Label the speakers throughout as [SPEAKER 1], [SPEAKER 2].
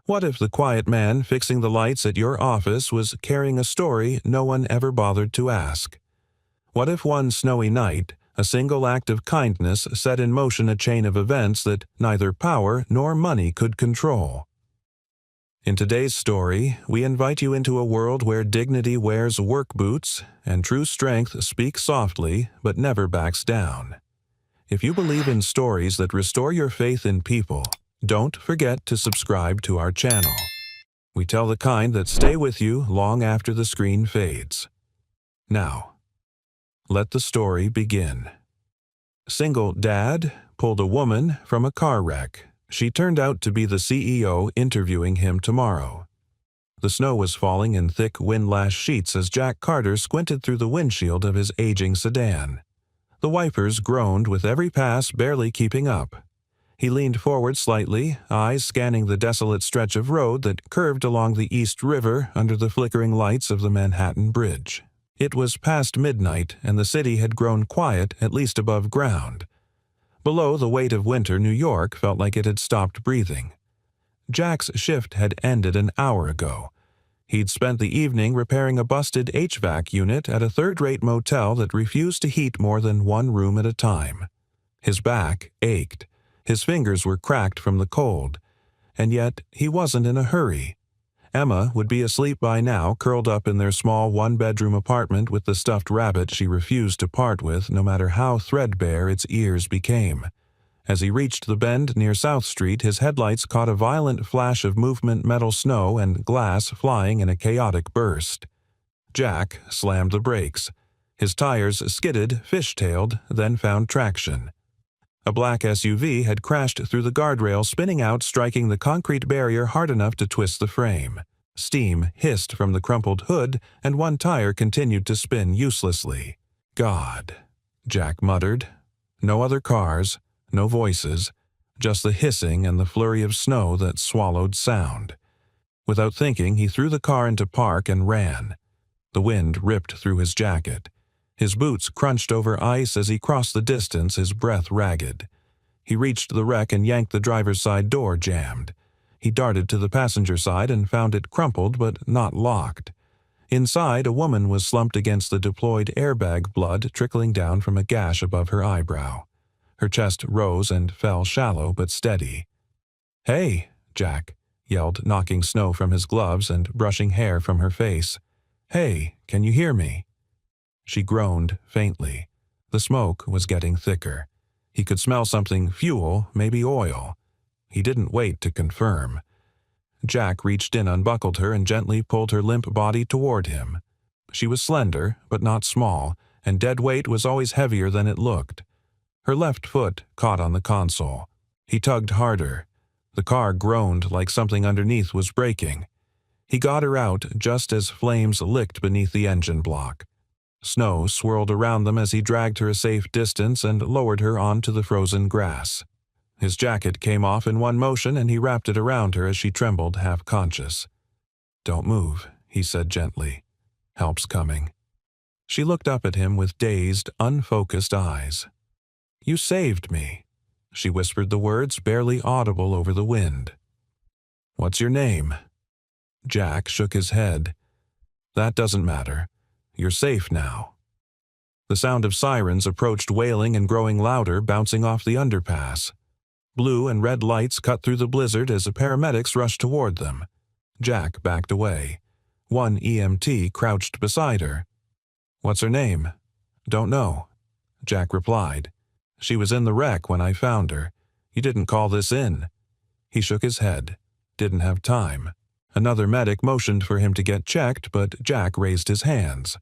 [SPEAKER 1] What if the quiet man fixing the lights at your office was carrying a story no one ever bothered to ask? What if one snowy night, a single act of kindness set in motion a chain of events that neither power nor money could control? In today's story, we invite you into a world where dignity wears work boots and true strength speaks softly but never backs down. If you believe in stories that restore your faith in people, don't forget to subscribe to our channel. We tell the kind that stay with you long after the screen fades. Now, let the story begin. Single dad pulled a woman from a car wreck. She turned out to be the CEO interviewing him tomorrow. The snow was falling in thick wind-lashed sheets as Jack Carter squinted through the windshield of his aging sedan. The wipers groaned with every pass barely keeping up. He leaned forward slightly, eyes scanning the desolate stretch of road that curved along the East River under the flickering lights of the Manhattan Bridge. It was past midnight, and the city had grown quiet, at least above ground. Below the weight of winter, New York felt like it had stopped breathing. Jack's shift had ended an hour ago. He'd spent the evening repairing a busted HVAC unit at a third-rate motel that refused to heat more than one room at a time. His back ached. His fingers were cracked from the cold. And yet he wasn't in a hurry. Emma would be asleep by now, curled up in their small one-bedroom apartment with the stuffed rabbit she refused to part with, no matter how threadbare its ears became. As he reached the bend near South Street, his headlights caught a violent flash of movement, metal snow, and glass flying in a chaotic burst. Jack slammed the brakes. His tires skidded, fishtailed, then found traction. A black SUV had crashed through the guardrail, spinning out, striking the concrete barrier hard enough to twist the frame. Steam hissed from the crumpled hood, and one tire continued to spin uselessly. "God," Jack muttered. No other cars, no voices, just the hissing and the flurry of snow that swallowed sound. Without thinking, he threw the car into park and ran. The wind ripped through his jacket. His boots crunched over ice as he crossed the distance, his breath ragged. He reached the wreck and yanked the driver's side door jammed. He darted to the passenger side and found it crumpled but not locked. Inside, a woman was slumped against the deployed airbag, blood trickling down from a gash above her eyebrow. Her chest rose and fell shallow but steady. "Hey," Jack yelled, knocking snow from his gloves and brushing hair from her face. "Hey, can you hear me?" She groaned faintly. The smoke was getting thicker. He could smell something, fuel, maybe oil. He didn't wait to confirm. Jack reached in, unbuckled her, and gently pulled her limp body toward him. She was slender, but not small, and dead weight was always heavier than it looked. Her left foot caught on the console. He tugged harder. The car groaned like something underneath was breaking. He got her out just as flames licked beneath the engine block. Snow swirled around them as he dragged her a safe distance and lowered her onto the frozen grass. His jacket came off in one motion, and he wrapped it around her as she trembled, half-conscious. "Don't move," he said gently. "Help's coming." She looked up at him with dazed, unfocused eyes. "You saved me." She whispered the words, barely audible over the wind. "What's your name?" Jack shook his head. "That doesn't matter. You're safe now." The sound of sirens approached, wailing and growing louder, bouncing off the underpass. Blue and red lights cut through the blizzard as the paramedics rushed toward them. Jack backed away. One EMT crouched beside her. "What's her name?" "Don't know," Jack replied. "She was in the wreck when I found her. You didn't call this in." He shook his head. Didn't have time. Another medic motioned for him to get checked, but Jack raised his hands.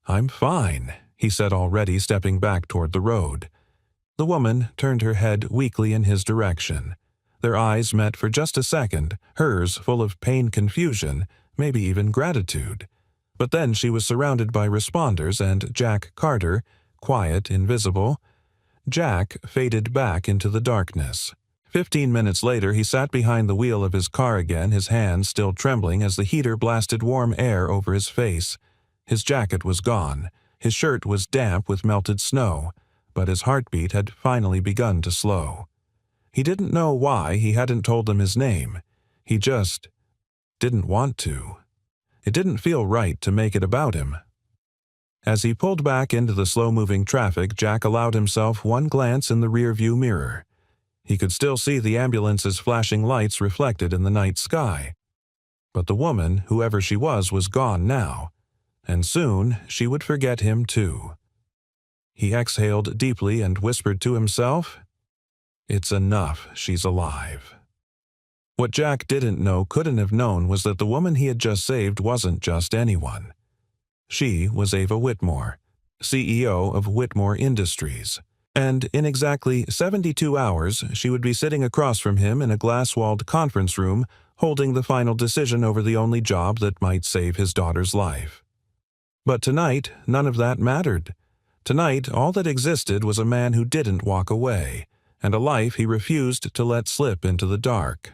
[SPEAKER 1] "I'm fine," he said, already stepping back toward the road. The woman turned her head weakly in his direction. Their eyes met for just a second, hers full of pain, confusion, maybe even gratitude. But then she was surrounded by responders, and Jack Carter, quiet, invisible. Jack faded back into the darkness. 15 minutes later, he sat behind the wheel of his car again, his hands still trembling as the heater blasted warm air over his face. His jacket was gone. His shirt was damp with melted snow, but his heartbeat had finally begun to slow. He didn't know why he hadn't told them his name. He just didn't want to. It didn't feel right to make it about him. As he pulled back into the slow-moving traffic, Jack allowed himself one glance in the rear-view mirror. He could still see the ambulance's flashing lights reflected in the night sky. But the woman, whoever she was gone now, and soon she would forget him too. He exhaled deeply and whispered to himself, "It's enough she's alive." What Jack didn't know, couldn't have known, was that the woman he had just saved wasn't just anyone. She was Ava Whitmore, CEO of Whitmore Industries, and in exactly 72 hours she would be sitting across from him in a glass-walled conference room holding the final decision over the only job that might save his daughter's life. But tonight, none of that mattered. Tonight, all that existed was a man who didn't walk away, and a life he refused to let slip into the dark.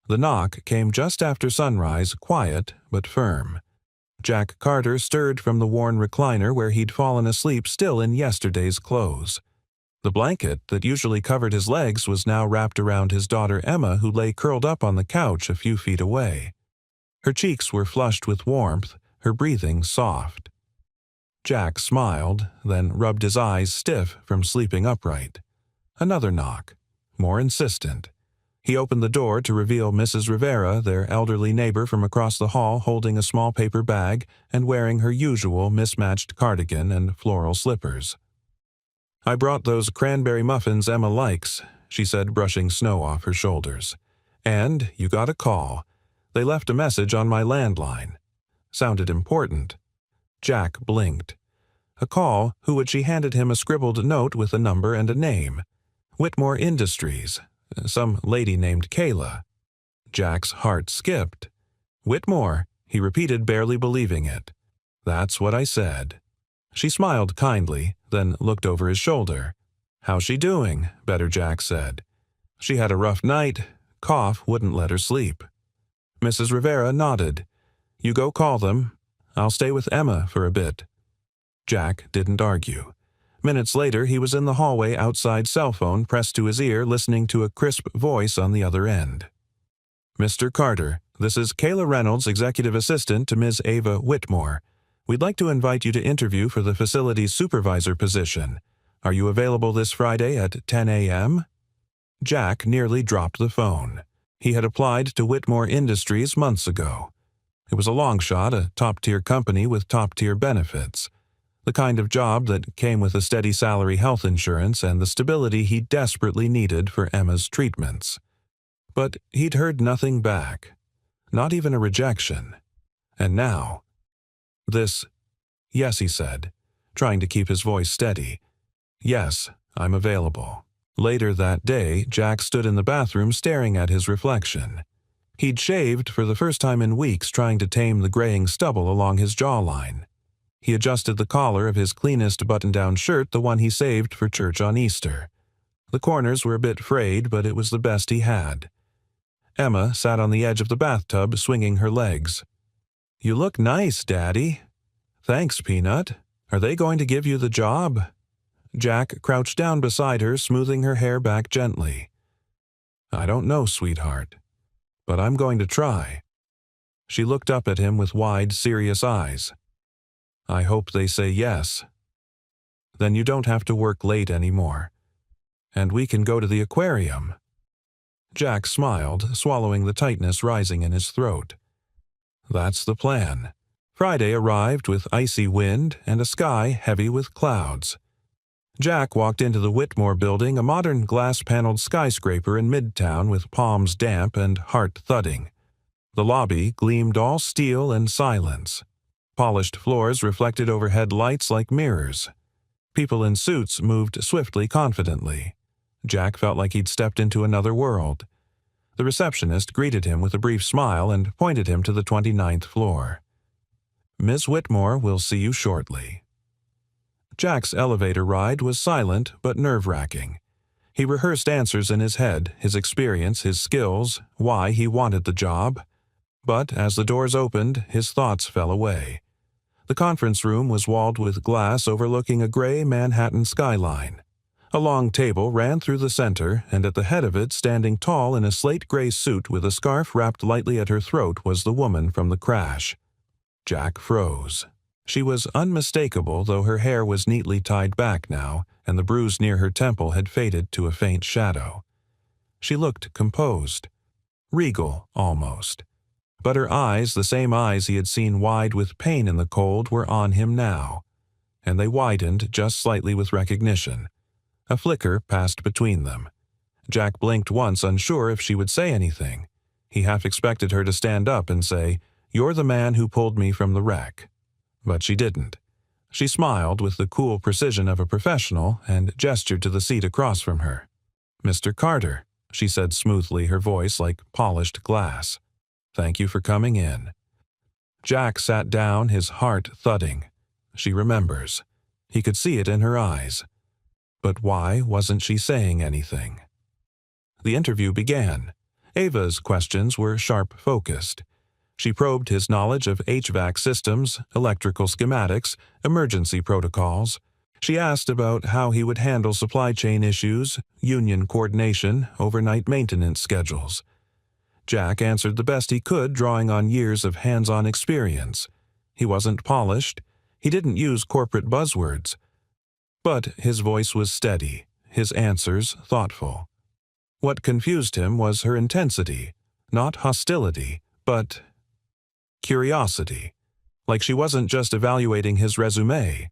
[SPEAKER 1] The knock came just after sunrise, quiet but firm. Jack Carter stirred from the worn recliner where he'd fallen asleep, still in yesterday's clothes. The blanket that usually covered his legs was now wrapped around his daughter Emma, who lay curled up on the couch a few feet away. Her cheeks were flushed with warmth, her breathing soft. Jack smiled, then rubbed his eyes stiff from sleeping upright. Another knock, more insistent. He opened the door to reveal Mrs. Rivera, their elderly neighbor from across the hall, holding a small paper bag and wearing her usual mismatched cardigan and floral slippers. "I brought those cranberry muffins Emma likes," she said, brushing snow off her shoulders. "And you got a call. They left a message on my landline." Sounded important. Jack blinked. A call, she handed him a scribbled note with a number and a name. Whitmore Industries. Some lady named Kayla. Jack's heart skipped. "Whitmore," he repeated, barely believing it. "That's what I said." She smiled kindly, then looked over his shoulder. "How's she doing?" Better Jack said. "She had a rough night. Cough wouldn't let her sleep." Mrs. Rivera nodded. "You go call them. I'll stay with Emma for a bit." Jack didn't argue. Minutes later, he was in the hallway outside, cell phone pressed to his ear, listening to a crisp voice on the other end. "Mr. Carter, this is Kayla Reynolds, executive assistant to Ms. Ava Whitmore. We'd like to invite you to interview for the facilities supervisor position. Are you available this Friday at 10 a.m.? Jack nearly dropped the phone. He had applied to Whitmore Industries months ago. It was a long shot, a top-tier company with top-tier benefits. The kind of job that came with a steady salary, health insurance, and the stability he desperately needed for Emma's treatments. But he'd heard nothing back. Not even a rejection. And now... "Yes," he said, trying to keep his voice steady. "Yes, I'm available." Later that day, Jack stood in the bathroom staring at his reflection. He'd shaved for the first time in weeks, trying to tame the graying stubble along his jawline. He adjusted the collar of his cleanest button-down shirt, the one he saved for church on Easter. The corners were a bit frayed, but it was the best he had. Emma sat on the edge of the bathtub, swinging her legs. "You look nice, Daddy." "Thanks, Peanut. Are they going to give you the job?" Jack crouched down beside her, smoothing her hair back gently. "I don't know, sweetheart, but I'm going to try." She looked up at him with wide, serious eyes. "I hope they say yes. Then you don't have to work late anymore. And we can go to the aquarium." Jack smiled, swallowing the tightness rising in his throat. That's the plan. Friday arrived with icy wind and a sky heavy with clouds. Jack walked into the Whitmore building, a modern glass-paneled skyscraper in Midtown with palms damp and heart thudding. The lobby gleamed all steel and silence. Polished floors reflected overhead lights like mirrors. People in suits moved swiftly, confidently. Jack felt like he'd stepped into another world. The receptionist greeted him with a brief smile and pointed him to the 29th floor. "Miss Whitmore will see you shortly." Jack's elevator ride was silent but nerve-wracking. He rehearsed answers in his head, his experience, his skills, why he wanted the job. But as the doors opened, his thoughts fell away. The conference room was walled with glass overlooking a gray Manhattan skyline. A long table ran through the center, and at the head of it, standing tall in a slate-gray suit with a scarf wrapped lightly at her throat, was the woman from the crash. Jack froze. She was unmistakable, though her hair was neatly tied back now, and the bruise near her temple had faded to a faint shadow. She looked composed, regal almost. But her eyes, the same eyes he had seen wide with pain in the cold, were on him now, and they widened just slightly with recognition. A flicker passed between them. Jack blinked once, unsure if she would say anything. He half expected her to stand up and say, "You're the man who pulled me from the wreck." But she didn't. She smiled with the cool precision of a professional and gestured to the seat across from her. "Mr. Carter," she said smoothly, her voice like polished glass. "Thank you for coming in." Jack sat down, his heart thudding. She remembers. He could see it in her eyes. But why wasn't she saying anything? The interview began. Ava's questions were sharp-focused. She probed his knowledge of HVAC systems, electrical schematics, emergency protocols. She asked about how he would handle supply chain issues, union coordination, overnight maintenance schedules. Jack answered the best he could, drawing on years of hands-on experience. He wasn't polished. He didn't use corporate buzzwords. But his voice was steady, his answers thoughtful. What confused him was her intensity, not hostility, but curiosity. Like she wasn't just evaluating his resume.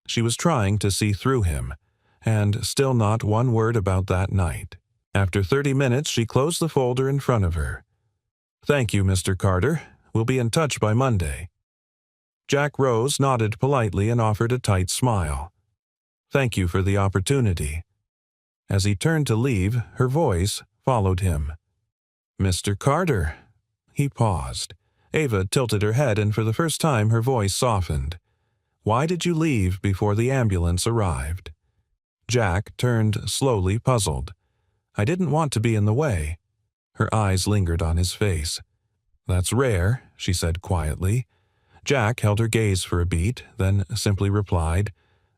[SPEAKER 1] She was trying to see through him, and still not one word about that night. After 30 minutes, she closed the folder in front of her. "Thank you, Mr. Carter. We'll be in touch by Monday." Jack rose, nodded politely, and offered a tight smile. "Thank you for the opportunity." As he turned to leave, her voice followed him. "Mr. Carter." He paused. Ava tilted her head, and for the first time her voice softened. "Why did you leave before the ambulance arrived?" Jack turned slowly, puzzled. "I didn't want to be in the way." Her eyes lingered on his face. "That's rare," she said quietly. Jack held her gaze for a beat, then simply replied,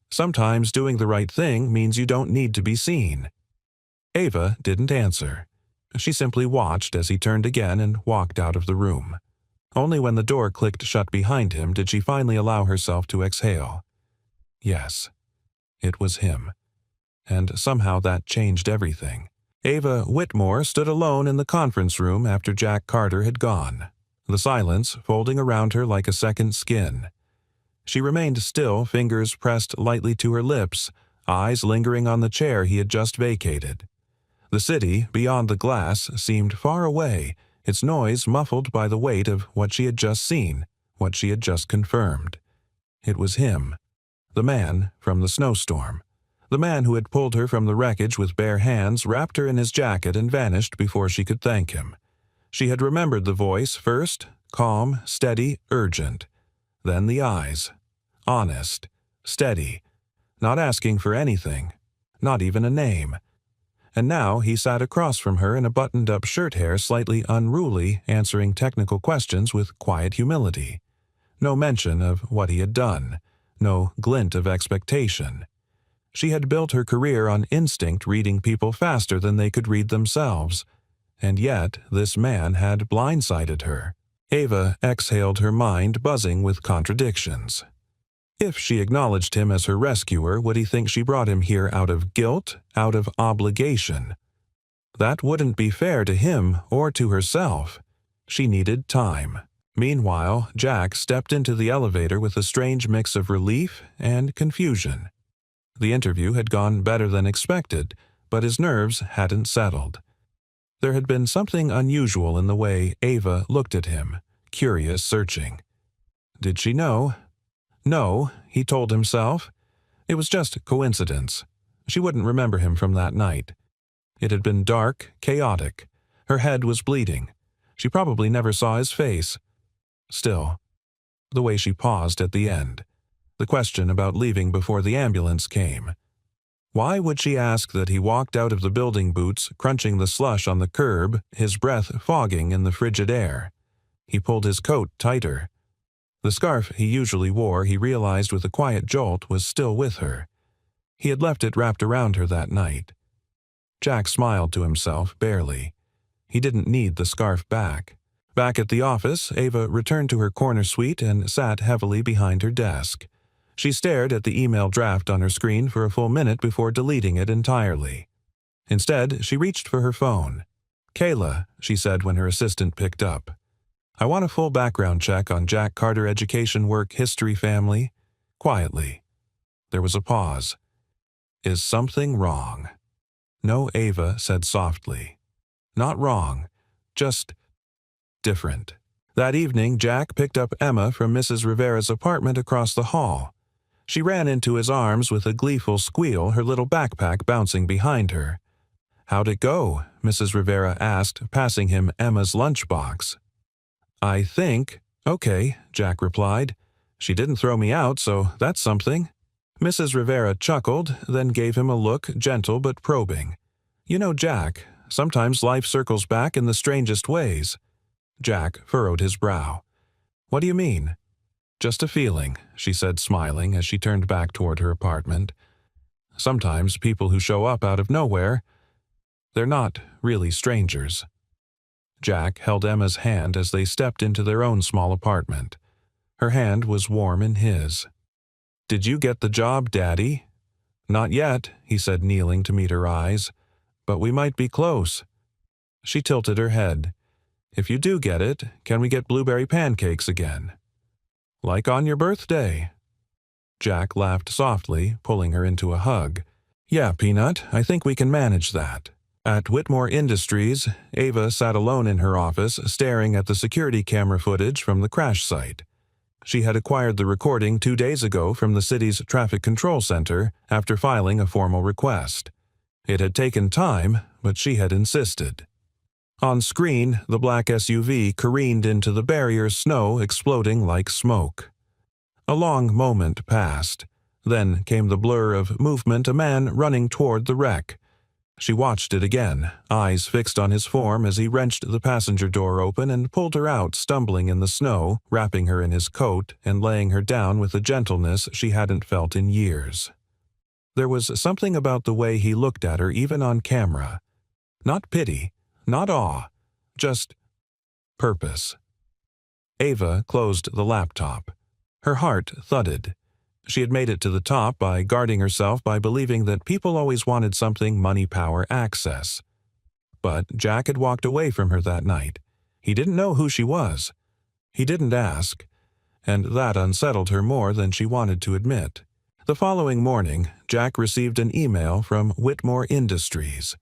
[SPEAKER 1] "Sometimes doing the right thing means you don't need to be seen." Ava didn't answer. She simply watched as he turned again and walked out of the room. Only when the door clicked shut behind him did she finally allow herself to exhale. Yes, it was him. And somehow that changed everything. Ava Whitmore stood alone in the conference room after Jack Carter had gone, the silence folding around her like a second skin. She remained still, fingers pressed lightly to her lips, eyes lingering on the chair he had just vacated. The city, beyond the glass, seemed far away, its noise muffled by the weight of what she had just seen, what she had just confirmed. It was him, the man from the snowstorm, the man who had pulled her from the wreckage with bare hands, wrapped her in his jacket, and vanished before she could thank him. She had remembered the voice first, calm, steady, urgent. Then the eyes. Honest, steady, not asking for anything, not even a name. And now he sat across from her in a buttoned-up shirt hair slightly unruly, answering technical questions with quiet humility. No mention of what he had done, no glint of expectation. She had built her career on instinct, reading people faster than they could read themselves. And yet this man had blindsided her. Ava exhaled, her mind buzzing with contradictions. If she acknowledged him as her rescuer, would he think she brought him here out of guilt, out of obligation? That wouldn't be fair to him or to herself. She needed time. Meanwhile, Jack stepped into the elevator with a strange mix of relief and confusion. The interview had gone better than expected, but his nerves hadn't settled. There had been something unusual in the way Ava looked at him, curious, searching. Did she know? No, he told himself. It was just coincidence. She wouldn't remember him from that night. It had been dark, chaotic. Her head was bleeding. She probably never saw his face. Still, the way she paused at the end, the question about leaving before the ambulance came. Why would she ask that he walked out of the building boots, crunching the slush on the curb, his breath fogging in the frigid air? He pulled his coat tighter. The scarf he usually wore, he realized with a quiet jolt, was still with her. He had left it wrapped around her that night. Jack smiled to himself, barely. He didn't need the scarf back. Back at the office, Ava returned to her corner suite and sat heavily behind her desk. She stared at the email draft on her screen for a full minute before deleting it entirely. Instead, she reached for her phone. "Kayla," she said when her assistant picked up. "I want a full background check on Jack Carter Education Work History family." Quietly. There was a pause. "Is something wrong?" "No," Ava said softly. "Not wrong. Just different." That evening, Jack picked up Emma from Mrs. Rivera's apartment across the hall. She ran into his arms with a gleeful squeal, her little backpack bouncing behind her. "How'd it go?" Mrs. Rivera asked, passing him Emma's lunchbox. "I think, okay," Jack replied. "She didn't throw me out, so that's something." Mrs. Rivera chuckled, then gave him a look, gentle but probing. "You know, Jack, sometimes life circles back in the strangest ways." Jack furrowed his brow. "What do you mean?" "Just a feeling," she said, smiling as she turned back toward her apartment. "Sometimes people who show up out of nowhere, they're not really strangers." Jack held Emma's hand as they stepped into their own small apartment. Her hand was warm in his. "Did you get the job, Daddy?" "Not yet," he said, kneeling to meet her eyes. "But we might be close." She tilted her head. "If you do get it, can we get blueberry pancakes again?" "Like on your birthday." Jack laughed softly, pulling her into a hug. "Yeah, Peanut, I think we can manage that." At Whitmore Industries, Ava sat alone in her office, staring at the security camera footage from the crash site. She had acquired the recording 2 days ago from the city's traffic control center after filing a formal request. It had taken time, but she had insisted. On screen, the black SUV careened into the barrier's snow, exploding like smoke. A long moment passed. Then came the blur of movement, a man running toward the wreck. She watched it again, eyes fixed on his form as he wrenched the passenger door open and pulled her out, stumbling in the snow, wrapping her in his coat and laying her down with a gentleness she hadn't felt in years. There was something about the way he looked at her even on camera. Not pity, not awe, just purpose. Ava closed the laptop. Her heart thudded. She had made it to the top by guarding herself by believing that people always wanted something money, power, access. But Jack had walked away from her that night. He didn't know who she was. He didn't ask, and that unsettled her more than she wanted to admit. The following morning, Jack received an email from Whitmore Industries.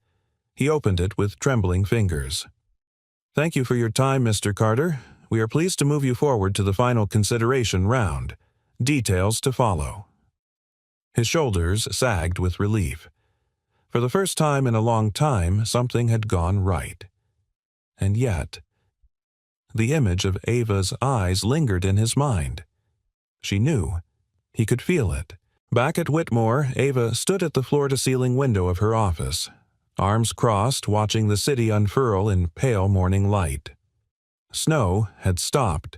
[SPEAKER 1] He opened it with trembling fingers. "Thank you for your time, Mr. Carter. We are pleased to move you forward to the final consideration round. Details to follow." His shoulders sagged with relief. For the first time in a long time, something had gone right. And yet, the image of Ava's eyes lingered in his mind. She knew. He could feel it. Back at Whitmore, Ava stood at the floor-to-ceiling window of her office, arms crossed, watching the city unfurl in pale morning light. Snow had stopped.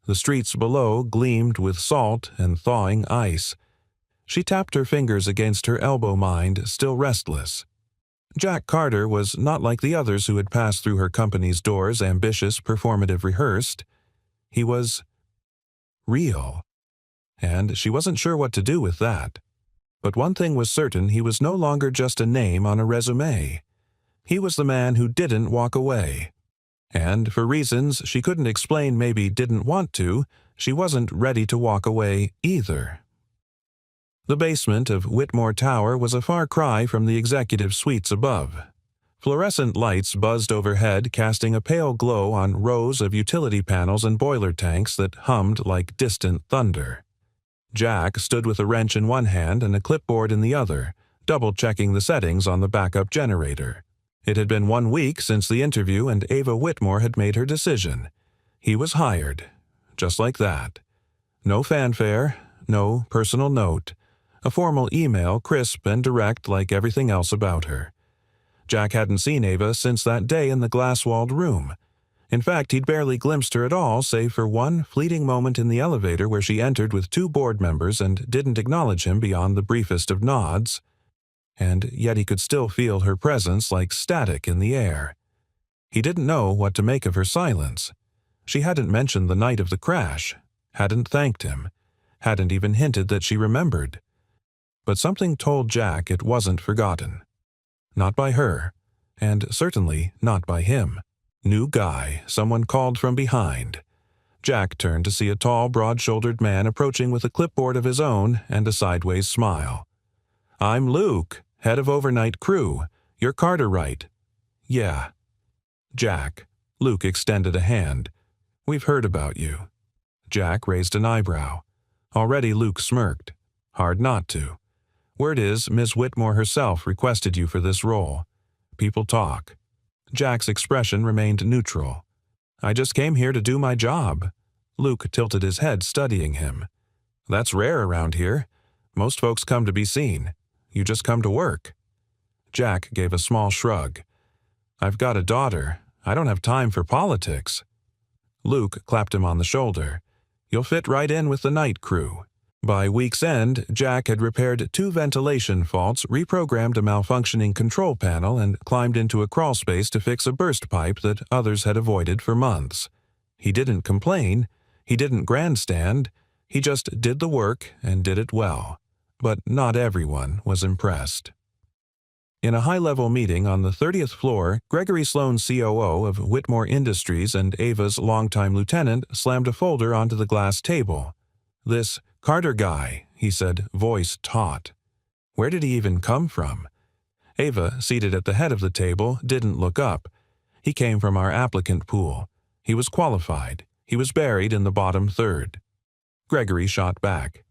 [SPEAKER 1] The streets below gleamed with salt and thawing ice. She tapped her fingers against her elbow, mind still restless. Jack Carter was not like the others who had passed through her company's doors, ambitious, performative, rehearsed. He was real. And she wasn't sure what to do with that. But one thing was certain, he was no longer just a name on a resume. He was the man who didn't walk away. And for reasons she couldn't explain, maybe didn't want to, she wasn't ready to walk away either. The basement of Whitmore Tower was a far cry from the executive suites above. Fluorescent lights buzzed overhead, casting a pale glow on rows of utility panels and boiler tanks that hummed like distant thunder. Jack stood with a wrench in one hand and a clipboard in the other, double-checking the settings on the backup generator. It had been 1 week since the interview, and Ava Whitmore had made her decision. He was hired. Just like that. No fanfare, no personal note. A formal email, crisp and direct like everything else about her. Jack hadn't seen Ava since that day in the glass-walled room. In fact, he'd barely glimpsed her at all, save for one fleeting moment in the elevator where she entered with 2 board members and didn't acknowledge him beyond the briefest of nods. and yet he could still feel her presence like static in the air. He didn't know what to make of her silence. She hadn't mentioned the night of the crash, hadn't thanked him, hadn't even hinted that she remembered. But something told Jack it wasn't forgotten. Not by her, and certainly not by him. New guy, someone called from behind. Jack turned to see a tall, broad-shouldered man approaching with a clipboard of his own and a sideways smile. "I'm Luke, head of overnight crew. You're Cartwright." "Yeah." "Jack." Luke extended a hand. "We've heard about you." Jack raised an eyebrow. Already Luke smirked. Hard not to. "Word is, Ms. Whitmore herself requested you for this role. People talk." Jack's expression remained neutral. "I just came here to do my job." Luke tilted his head, studying him. "That's rare around here. Most folks come to be seen. You just come to work." Jack gave a small shrug. "I've got a daughter. I don't have time for politics." Luke clapped him on the shoulder. "You'll fit right in with the night crew." By week's end, Jack had repaired 2 ventilation faults, reprogrammed a malfunctioning control panel, and climbed into a crawlspace to fix a burst pipe that others had avoided for months. He didn't complain. He didn't grandstand. He just did the work and did it well. But not everyone was impressed. In a high-level meeting on the 30th floor, Gregory Sloan, COO of Whitmore Industries and Ava's longtime lieutenant, slammed a folder onto the glass table. "This Carter guy," he said, voice taut. Where did he even come from? Ava, seated at the head of the table, didn't look up. He came from our applicant pool. He was qualified. He was buried in the bottom third. Gregory shot back.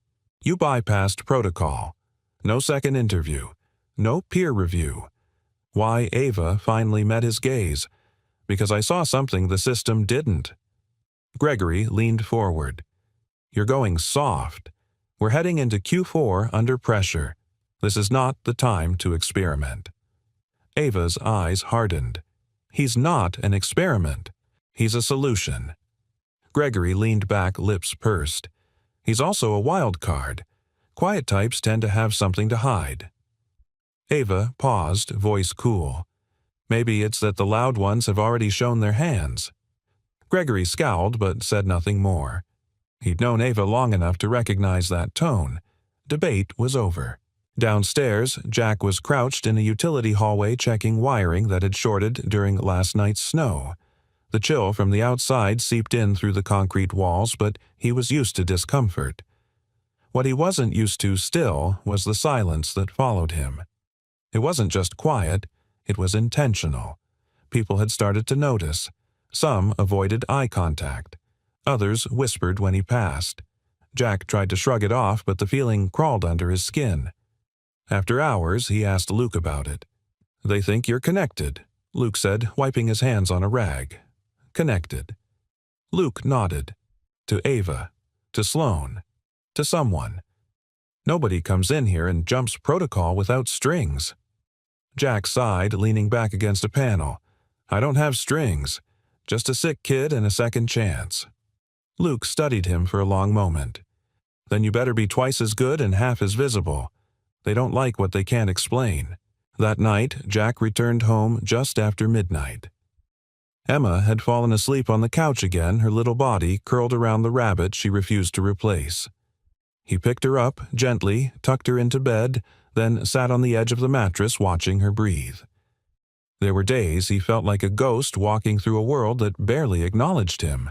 [SPEAKER 1] "You bypassed protocol. No second interview. No peer review." Why Ava finally met his gaze. "Because I saw something the system didn't." Gregory leaned forward. "You're going soft. We're heading into Q4 under pressure. This is not the time to experiment." Ava's eyes hardened. "He's not an experiment. He's a solution." Gregory leaned back, lips pursed. "He's also a wild card. Quiet types tend to have something to hide." Ava paused, voice cool. "Maybe it's that the loud ones have already shown their hands." Gregory scowled but said nothing more. He'd known Ava long enough to recognize that tone. Debate was over. Downstairs, Jack was crouched in a utility hallway checking wiring that had shorted during last night's snow. The chill from the outside seeped in through the concrete walls, but he was used to discomfort. What he wasn't used to still was the silence that followed him. It wasn't just quiet, it was intentional. People had started to notice. Some avoided eye contact. Others whispered when he passed. Jack tried to shrug it off, but the feeling crawled under his skin. After hours, he asked Luke about it. "They think you're connected," Luke said, wiping his hands on a rag. "Connected." Luke nodded. "To Ava. To Sloan. To someone. Nobody comes in here and jumps protocol without strings." Jack sighed, leaning back against a panel. "I don't have strings. Just a sick kid and a second chance." Luke studied him for a long moment. "Then you better be twice as good and half as visible. They don't like what they can't explain." That night, Jack returned home just after midnight. Emma had fallen asleep on the couch again, her little body curled around the rabbit she refused to replace. He picked her up, gently, tucked her into bed, then sat on the edge of the mattress watching her breathe. There were days he felt like a ghost walking through a world that barely acknowledged him.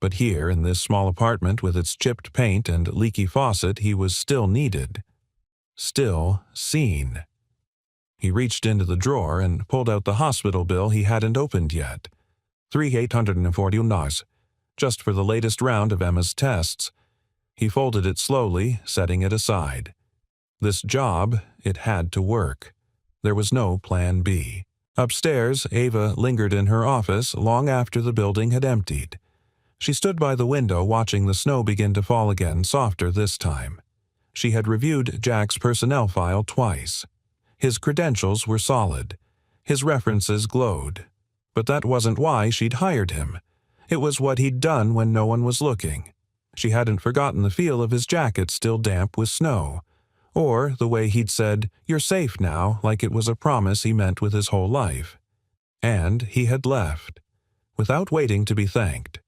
[SPEAKER 1] But here, in this small apartment with its chipped paint and leaky faucet, he was still needed. Still seen. He reached into the drawer and pulled out the hospital bill he hadn't opened yet. $3,840, just for the latest round of Emma's tests. He folded it slowly, setting it aside. This job, it had to work. There was no plan B. Upstairs, Ava lingered in her office long after the building had emptied. She stood by the window watching the snow begin to fall again, softer this time. She had reviewed Jack's personnel file twice. His credentials were solid. His references glowed. But that wasn't why she'd hired him. It was what he'd done when no one was looking. She hadn't forgotten the feel of his jacket still damp with snow, or the way he'd said, "You're safe now," like it was a promise he meant with his whole life. And he had left, without waiting to be thanked.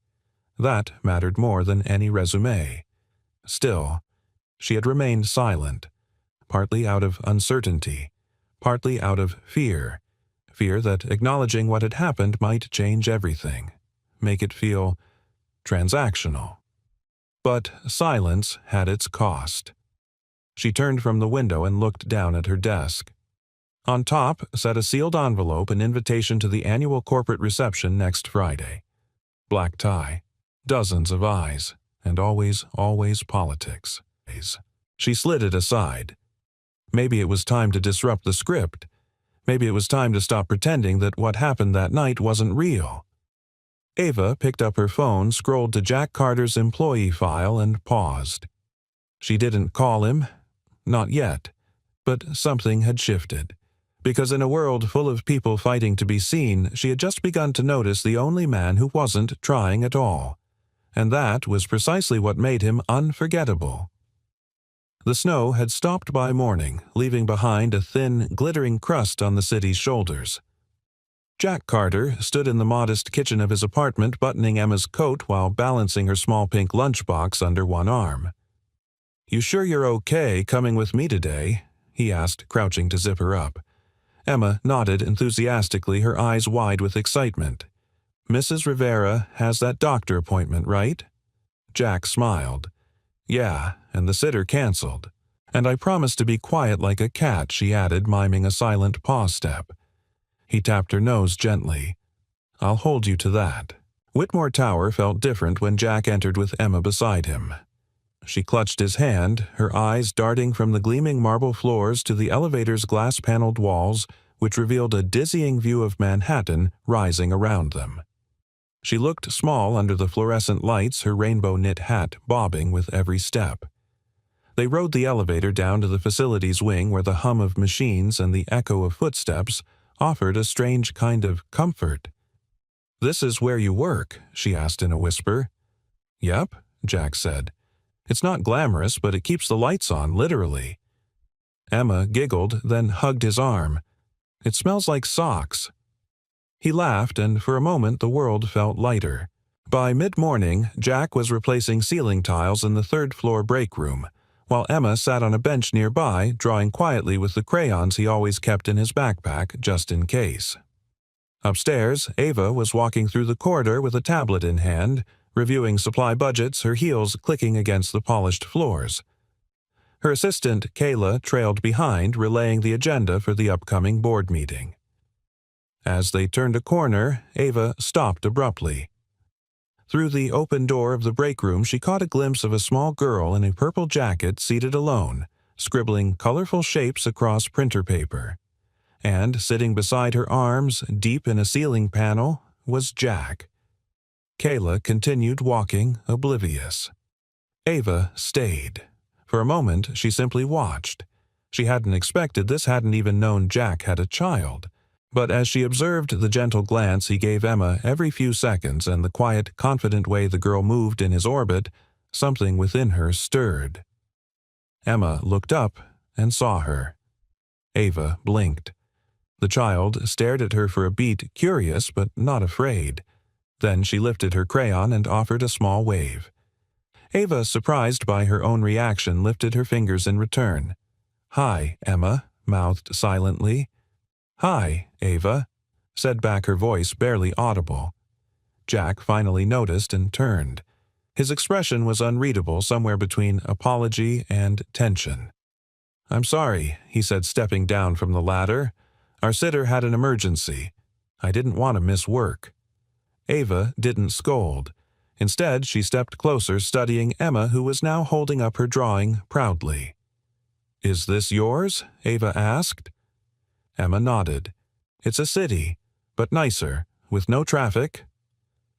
[SPEAKER 1] That mattered more than any resume. Still, she had remained silent, partly out of uncertainty, partly out of fear that acknowledging what had happened might change everything, make it feel transactional. But silence had its cost. She turned from the window and looked down at her desk. On top sat a sealed envelope, an invitation to the annual corporate reception next Friday. Black tie, dozens of eyes, and always politics. She slid it aside. Maybe it was time to disrupt the script. Maybe it was time to stop pretending that what happened that night wasn't real. Ava picked up her phone, scrolled to Jack Carter's employee file, and paused. She didn't call him. Not yet. But something had shifted. Because in a world full of people fighting to be seen, she had just begun to notice the only man who wasn't trying at all. And that was precisely what made him unforgettable. The snow had stopped by morning, leaving behind a thin, glittering crust on the city's shoulders. Jack Carter stood in the modest kitchen of his apartment, buttoning Emma's coat while balancing her small pink lunchbox under one arm. "You sure you're okay coming with me today?" he asked, crouching to zip her up. Emma nodded enthusiastically, her eyes wide with excitement. "Mrs. Rivera has that doctor appointment, right?" Jack smiled. "Yeah, and the sitter canceled. And I promised to be quiet like a cat," she added, miming a silent paw step. He tapped her nose gently. "I'll hold you to that." Whitmore Tower felt different when Jack entered with Emma beside him. She clutched his hand, her eyes darting from the gleaming marble floors to the elevator's glass-paneled walls, which revealed a dizzying view of Manhattan rising around them. She looked small under the fluorescent lights, her rainbow knit hat bobbing with every step. They rode the elevator down to the facilities wing where the hum of machines and the echo of footsteps offered a strange kind of comfort. "This is where you work?" she asked in a whisper. "Yep," Jack said. "It's not glamorous, but it keeps the lights on, literally." Emma giggled, then hugged his arm. "It smells like socks." He laughed, and for a moment the world felt lighter. By mid-morning, Jack was replacing ceiling tiles in the third-floor break room, while Emma sat on a bench nearby, drawing quietly with the crayons he always kept in his backpack just in case. Upstairs, Ava was walking through the corridor with a tablet in hand, reviewing supply budgets, her heels clicking against the polished floors. Her assistant, Kayla, trailed behind, relaying the agenda for the upcoming board meeting. As they turned a corner, Ava stopped abruptly. Through the open door of the break room, she caught a glimpse of a small girl in a purple jacket seated alone, scribbling colorful shapes across printer paper. And sitting beside her, arms deep in a ceiling panel, was Jack. Kayla continued walking, oblivious. Ava stayed. For a moment, she simply watched. She hadn't expected this, hadn't even known Jack had a child. But as she observed the gentle glance he gave Emma every few seconds and the quiet, confident way the girl moved in his orbit, something within her stirred. Emma looked up and saw her. Ava blinked. The child stared at her for a beat, curious but not afraid. Then she lifted her crayon and offered a small wave. Ava, surprised by her own reaction, lifted her fingers in return. "Hi, Emma," mouthed silently. "Hi, Ava," said back her voice barely audible. Jack finally noticed and turned. His expression was unreadable, somewhere between apology and tension. "I'm sorry," he said, stepping down from the ladder. "Our sitter had an emergency. I didn't want to miss work." Ava didn't scold. Instead, she stepped closer, studying Emma, who was now holding up her drawing proudly. "Is this yours?" Ava asked. Emma nodded. "It's a city, but nicer, with no traffic."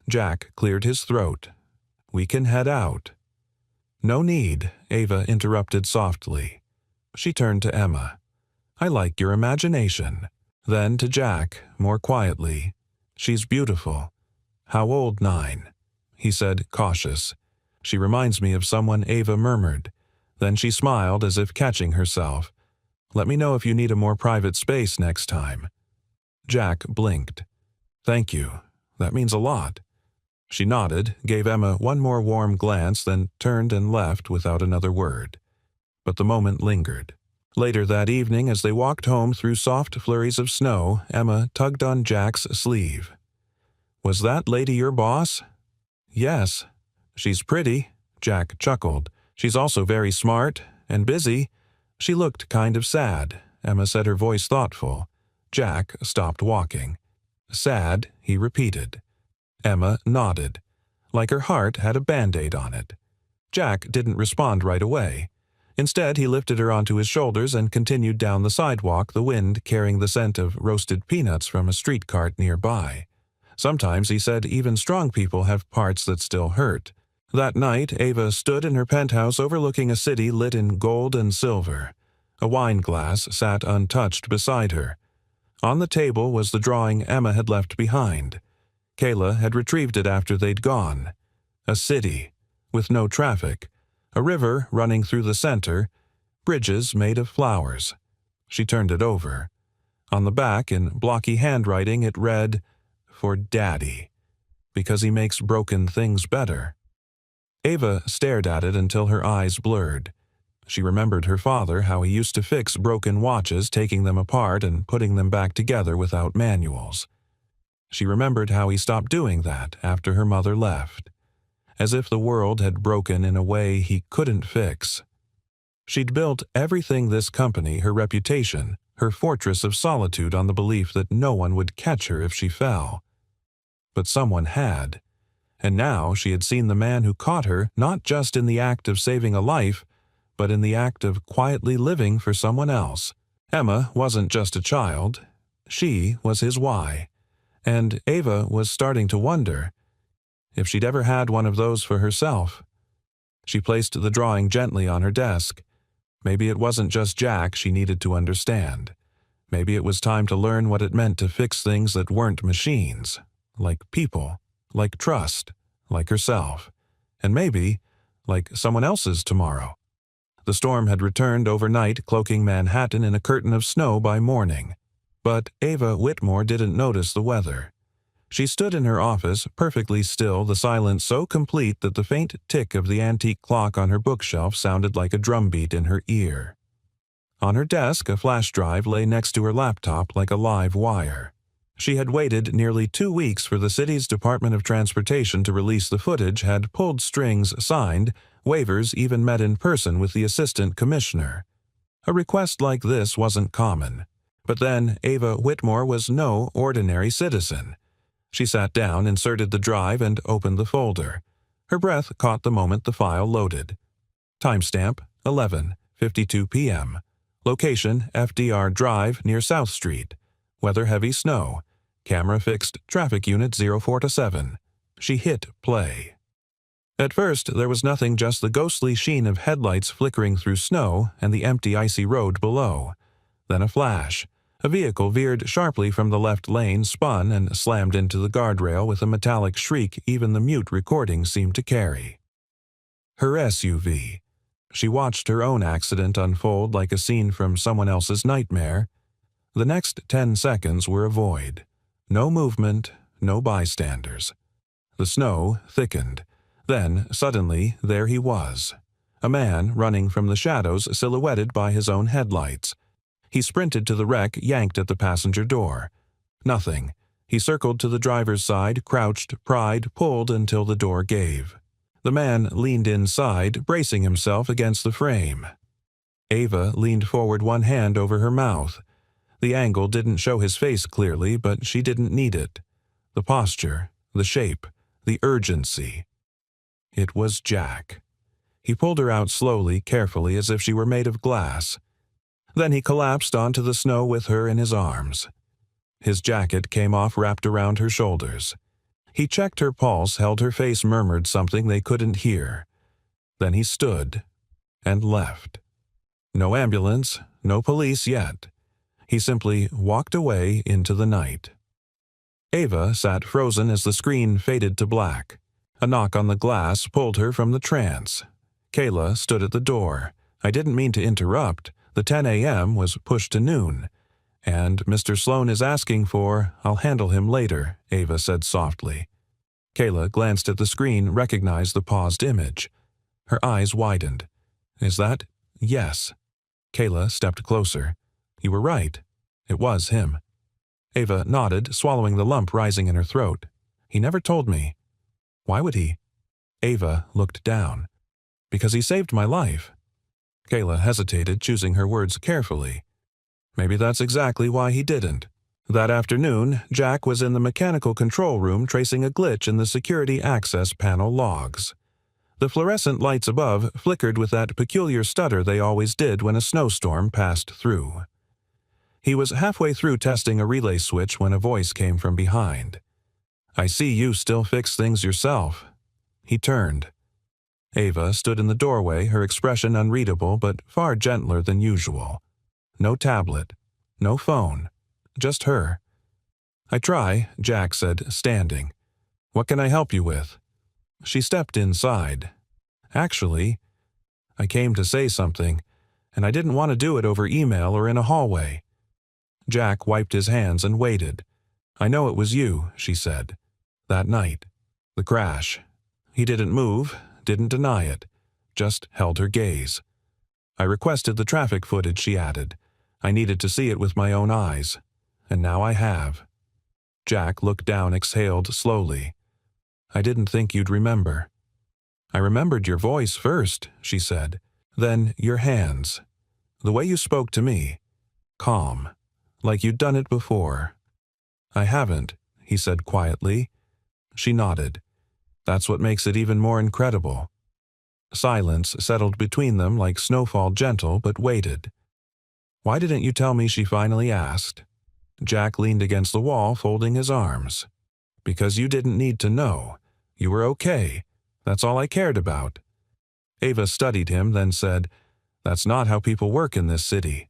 [SPEAKER 1] Jack cleared his throat. "We can head out." "No need," Ava interrupted softly. She turned to Emma. "I like your imagination." Then to Jack, more quietly. "She's beautiful." "How old, 9?" he said, cautious. "She reminds me of someone," Ava murmured. Then she smiled as if catching herself. "Let me know if you need a more private space next time." Jack blinked. "Thank you. That means a lot." She nodded, gave Emma one more warm glance, then turned and left without another word. But the moment lingered. Later that evening, as they walked home through soft flurries of snow, Emma tugged on Jack's sleeve. "Was that lady your boss?" "Yes." "She's pretty," Jack chuckled. "She's also very smart and busy." She looked kind of sad. Emma said, her voice thoughtful. Jack stopped walking. "Sad," he repeated. Emma nodded, like her heart had a Band-Aid on it. Jack didn't respond right away. Instead, he lifted her onto his shoulders and continued down the sidewalk, the wind carrying the scent of roasted peanuts from a street cart nearby. Sometimes, he said, even strong people have parts that still hurt. That night, Ava stood in her penthouse overlooking a city lit in gold and silver. A wine glass sat untouched beside her. On the table was the drawing Emma had left behind. Kayla had retrieved it after they'd gone. A city, with no traffic, a river running through the center, bridges made of flowers. She turned it over. On the back, in blocky handwriting, it read, "For Daddy, because he makes broken things better." Ava stared at it until her eyes blurred. She remembered her father, how he used to fix broken watches, taking them apart and putting them back together without manuals. She remembered how he stopped doing that after her mother left, as if the world had broken in a way he couldn't fix. She'd built everything this company, her reputation, her fortress of solitude, on the belief that no one would catch her if she fell. But someone had, and now she had seen the man who caught her not just in the act of saving a life, but in the act of quietly living for someone else. Emma wasn't just a child. She was his why. And Ava was starting to wonder if she'd ever had one of those for herself. She placed the drawing gently on her desk. Maybe it wasn't just Jack she needed to understand. Maybe it was time to learn what it meant to fix things that weren't machines, like people, like trust, like herself, and maybe like someone else's tomorrow. The storm had returned overnight, cloaking Manhattan in a curtain of snow by morning. But Ava Whitmore didn't notice the weather. She stood in her office, perfectly still, the silence so complete that the faint tick of the antique clock on her bookshelf sounded like a drumbeat in her ear. On her desk, a flash drive lay next to her laptop like a live wire. She had waited nearly 2 weeks for the city's Department of Transportation to release the footage, had pulled strings signed, waivers even met in person with the assistant commissioner. A request like this wasn't common. But then Ava Whitmore was no ordinary citizen. She sat down, inserted the drive, and opened the folder. Her breath caught the moment the file loaded. Timestamp 11:52 p.m. Location FDR Drive near South Street. Weather heavy snow. Camera fixed traffic unit 04-7. She hit play. At first, there was nothing, just the ghostly sheen of headlights flickering through snow and the empty icy road below. Then a flash. A vehicle veered sharply from the left lane, spun, and slammed into the guardrail with a metallic shriek even the mute recording seemed to carry. Her SUV. She watched her own accident unfold like a scene from someone else's nightmare. The next 10 seconds were a void. No movement, no bystanders. The snow thickened. Then, suddenly, there he was. A man running from the shadows, silhouetted by his own headlights. He sprinted to the wreck, yanked at the passenger door. Nothing. He circled to the driver's side, crouched, pried, pulled until the door gave. The man leaned inside, bracing himself against the frame. Ava leaned forward, one hand over her mouth. The angle didn't show his face clearly, but she didn't need it. The posture, the shape, the urgency. It was Jack. He pulled her out slowly, carefully, as if she were made of glass. Then he collapsed onto the snow with her in his arms. His jacket came off, wrapped around her shoulders. He checked her pulse, held her face, murmured something they couldn't hear. Then he stood and left. No ambulance, no police yet. He simply walked away into the night. Ava sat frozen as the screen faded to black. A knock on the glass pulled her from the trance. Kayla stood at the door. I didn't mean to interrupt. The 10 a.m. was pushed to noon. And Mr. Sloane is asking for, I'll handle him later, Ava said softly. Kayla glanced at the screen, recognized the paused image. Her eyes widened. Is that? Yes. Kayla stepped closer. You were right. It was him. Ava nodded, swallowing the lump rising in her throat. He never told me. Why would he? Ava looked down. Because he saved my life. Kayla hesitated, choosing her words carefully. Maybe that's exactly why he didn't. That afternoon, Jack was in the mechanical control room tracing a glitch in the security access panel logs. The fluorescent lights above flickered with that peculiar stutter they always did when a snowstorm passed through. He was halfway through testing a relay switch when a voice came from behind. I see you still fix things yourself. He turned. Ava stood in the doorway, her expression unreadable but far gentler than usual. No tablet, no phone, just her. I try, Jack said, standing. What can I help you with? She stepped inside. Actually, I came to say something, and I didn't want to do it over email or in a hallway. Jack wiped his hands and waited. I know it was you, she said. That night. The crash. He didn't move, didn't deny it, just held her gaze. I requested the traffic footage, she added. I needed to see it with my own eyes, and now I have. Jack looked down, exhaled slowly. I didn't think you'd remember. I remembered your voice first, she said, then your hands. The way you spoke to me. Calm, like you'd done it before. I haven't, he said quietly. She nodded. That's what makes it even more incredible. Silence settled between them like snowfall, gentle but weighted. Why didn't you tell me, she finally asked. Jack leaned against the wall, folding his arms. Because you didn't need to know. You were okay. That's all I cared about. Ava studied him, then said, That's not how people work in this city.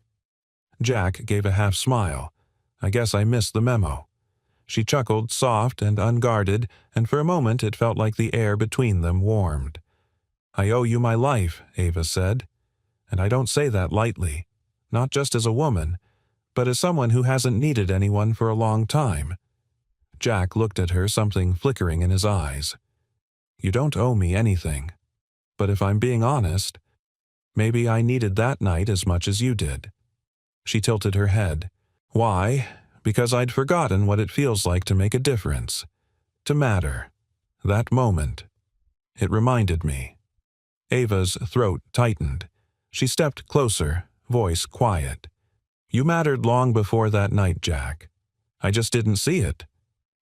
[SPEAKER 1] Jack gave a half smile. I guess I missed the memo. She chuckled, soft and unguarded, and for a moment it felt like the air between them warmed. I owe you my life, Ava said. And I don't say that lightly. Not just as a woman, but as someone who hasn't needed anyone for a long time. Jack looked at her, something flickering in his eyes. You don't owe me anything. But if I'm being honest, maybe I needed that night as much as you did. She tilted her head. Why? Because I'd forgotten what it feels like to make a difference. To matter. That moment. It reminded me. Ava's throat tightened. She stepped closer, voice quiet. You mattered long before that night, Jack. I just didn't see it.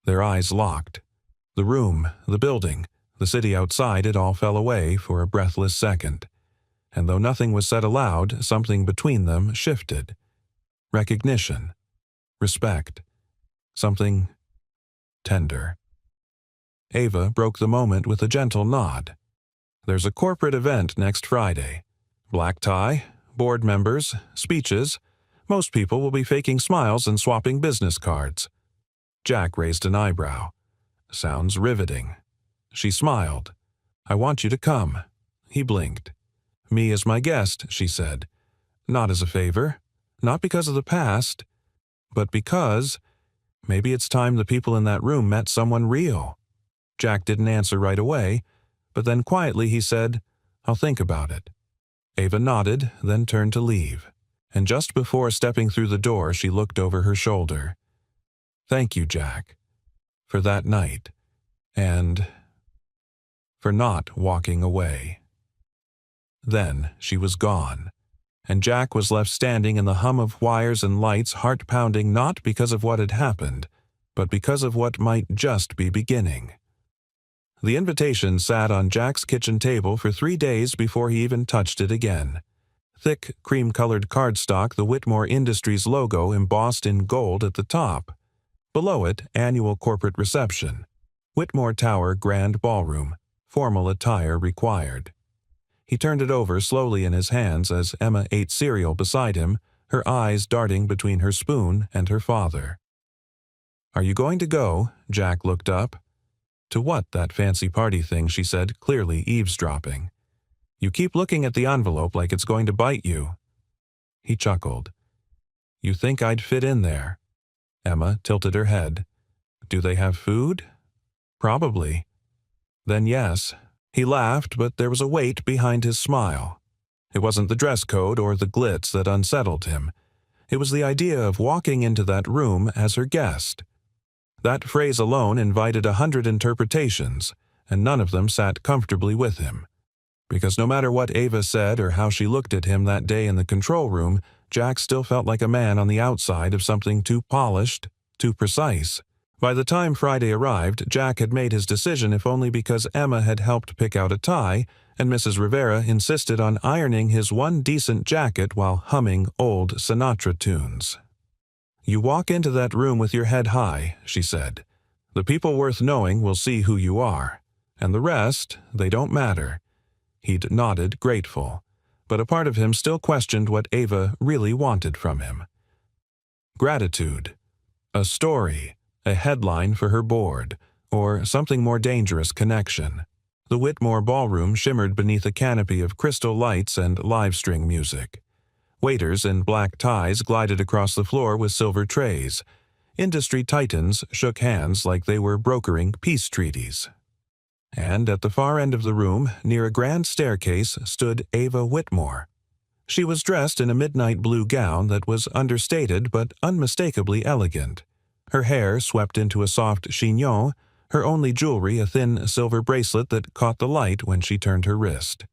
[SPEAKER 1] Their eyes locked. The room, the building, the city outside, it all fell away for a breathless second. And though nothing was said aloud, something between them shifted. Recognition. Respect. Something tender. Ava broke the moment with a gentle nod. There's a corporate event next Friday. Black tie, board members, speeches. Most people will be faking smiles and swapping business cards. Jack raised an eyebrow. Sounds riveting. She smiled. I want you to come. He blinked. Me as my guest, she said. Not as a favor. Not because of the past. But because maybe it's time the people in that room met someone real. Jack didn't answer right away, but then quietly he said, I'll think about it. Ava nodded, then turned to leave. And just before stepping through the door, she looked over her shoulder. Thank you, Jack, for that night, and for not walking away. Then she was gone, and Jack was left standing in the hum of wires and lights, heart pounding not because of what had happened, but because of what might just be beginning. The invitation sat on Jack's kitchen table for 3 days before he even touched it again. Thick, cream-colored cardstock, the Whitmore Industries logo embossed in gold at the top. Below it, annual corporate reception. Whitmore Tower Grand Ballroom. Formal attire required. He turned it over slowly in his hands as Emma ate cereal beside him, her eyes darting between her spoon and her father. Are you going to go? Jack looked up. To what, that fancy party thing, she said, clearly eavesdropping. You keep looking at the envelope like it's going to bite you." He chuckled. "You think I'd fit in there?" Emma tilted her head. "Do they have food?" "Probably." "Then yes." He laughed, but there was a weight behind his smile. It wasn't the dress code or the glitz that unsettled him. It was the idea of walking into that room as her guest. That phrase alone invited 100 interpretations, and none of them sat comfortably with him. Because no matter what Ava said or how she looked at him that day in the control room, Jack still felt like a man on the outside of something too polished, too precise. By the time Friday arrived, Jack had made his decision if only because Emma had helped pick out a tie, and Mrs. Rivera insisted on ironing his one decent jacket while humming old Sinatra tunes. "You walk into that room with your head high," she said. "The people worth knowing will see who you are. And the rest, they don't matter." He'd nodded, grateful, but a part of him still questioned what Ava really wanted from him. Gratitude. A story. A headline for her board. Or something more dangerous, connection. The Whitmore ballroom shimmered beneath a canopy of crystal lights and live-string music. Waiters in black ties glided across the floor with silver trays. Industry titans shook hands like they were brokering peace treaties. And at the far end of the room, near a grand staircase, stood Ava Whitmore. She was dressed in a midnight blue gown that was understated but unmistakably elegant. Her hair swept into a soft chignon, her only jewelry a thin silver bracelet that caught the light when she turned her wrist.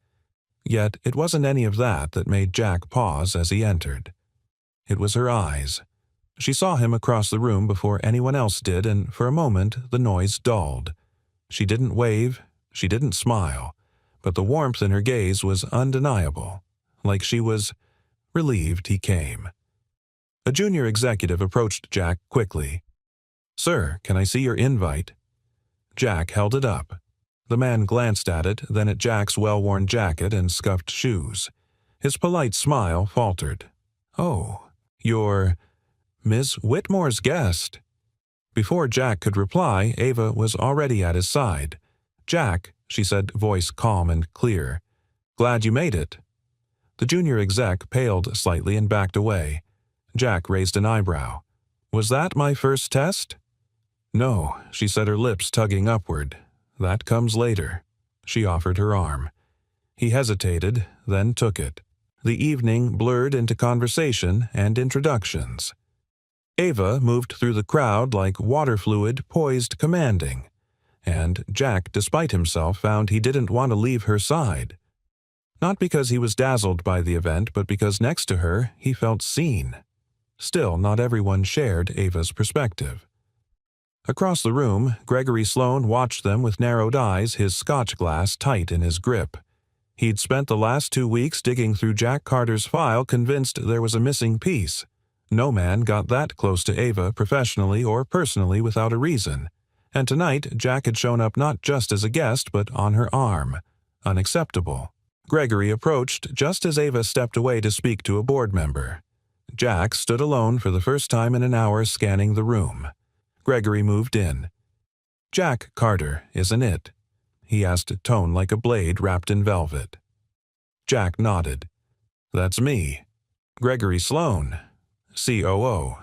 [SPEAKER 1] Yet it wasn't any of that made Jack pause as he entered. It was her eyes. She saw him across the room before anyone else did, and for a moment the noise dulled. She didn't wave, she didn't smile, but the warmth in her gaze was undeniable, like she was relieved he came. A junior executive approached Jack quickly. "Sir, can I see your invite?" Jack held it up. The man glanced at it, then at Jack's well-worn jacket and scuffed shoes. His polite smile faltered. "Oh, you're Miss Whitmore's guest." Before Jack could reply, Ava was already at his side. "Jack," she said, voice calm and clear. "Glad you made it." The junior exec paled slightly and backed away. Jack raised an eyebrow. "Was that my first test?" "No," she said, her lips tugging upward. "That comes later." She offered her arm. He hesitated, then took it. The evening blurred into conversation and introductions. Ava moved through the crowd like water fluid poised commanding, and Jack, despite himself, found he didn't want to leave her side. Not because he was dazzled by the event, but because next to her he felt seen. Still, not everyone shared Ava's perspective. Across the room, Gregory Sloane watched them with narrowed eyes, his scotch glass tight in his grip. He'd spent the last 2 weeks digging through Jack Carter's file, convinced there was a missing piece. No man got that close to Ava professionally or personally without a reason, and tonight Jack had shown up not just as a guest but on her arm. Unacceptable. Gregory approached just as Ava stepped away to speak to a board member. Jack stood alone for the first time in an hour scanning the room. Gregory moved in. "Jack Carter, isn't it?" he asked, a tone like a blade wrapped in velvet. Jack nodded. "That's me. Gregory Sloane, COO.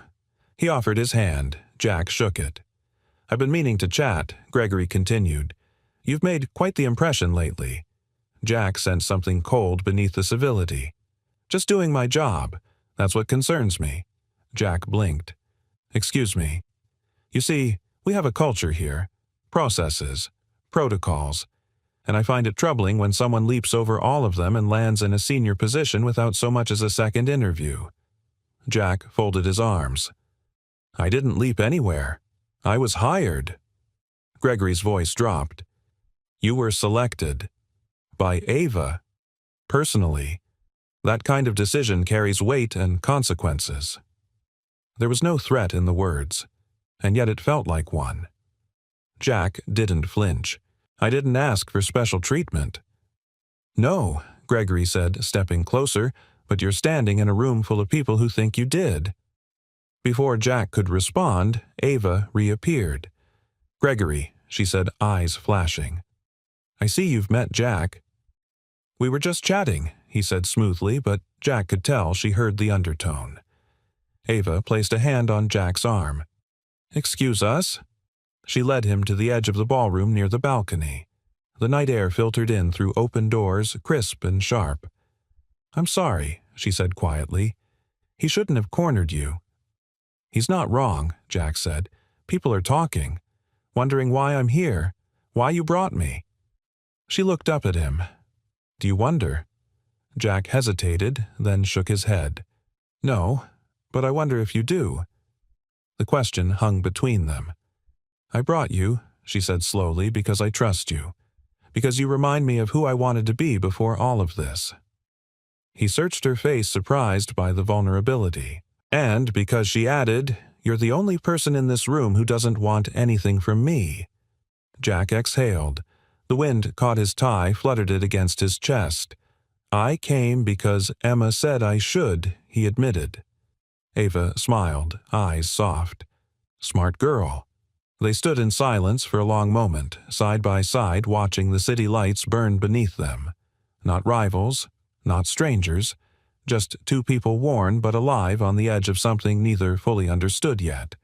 [SPEAKER 1] He offered his hand. Jack shook it. "I've been meaning to chat," Gregory continued. "You've made quite the impression lately." Jack sensed something cold beneath the civility. "Just doing my job. That's what concerns me." Jack blinked. "Excuse me. You see, we have a culture here. Processes. Protocols. And I find it troubling when someone leaps over all of them and lands in a senior position without so much as a second interview." Jack folded his arms. "I didn't leap anywhere. I was hired." Gregory's voice dropped. "You were selected. By Ava. Personally. That kind of decision carries weight and consequences." There was no threat in the words, and yet it felt like one. Jack didn't flinch. "I didn't ask for special treatment." "No," Gregory said, stepping closer, "but you're standing in a room full of people who think you did." Before Jack could respond, Ava reappeared. "Gregory," she said, eyes flashing. "I see you've met Jack." "We were just chatting," he said smoothly, but Jack could tell she heard the undertone. Ava placed a hand on Jack's arm. "Excuse us?" She led him to the edge of the ballroom near the balcony. The night air filtered in through open doors, crisp and sharp. "I'm sorry," she said quietly. "He shouldn't have cornered you." "He's not wrong," Jack said. "People are talking, wondering why I'm here, why you brought me." She looked up at him. "Do you wonder?" Jack hesitated, then shook his head. "No, but I wonder if you do." The question hung between them. "I brought you," she said slowly, "because I trust you. Because you remind me of who I wanted to be before all of this." He searched her face, surprised by the vulnerability. "And because," she added, "you're the only person in this room who doesn't want anything from me." Jack exhaled. The wind caught his tie, fluttered it against his chest. "I came because Emma said I should," he admitted. Ava smiled, eyes soft. "Smart girl." They stood in silence for a long moment, side by side, watching the city lights burn beneath them. Not rivals, not strangers, just two people worn but alive on the edge of something neither fully understood yet.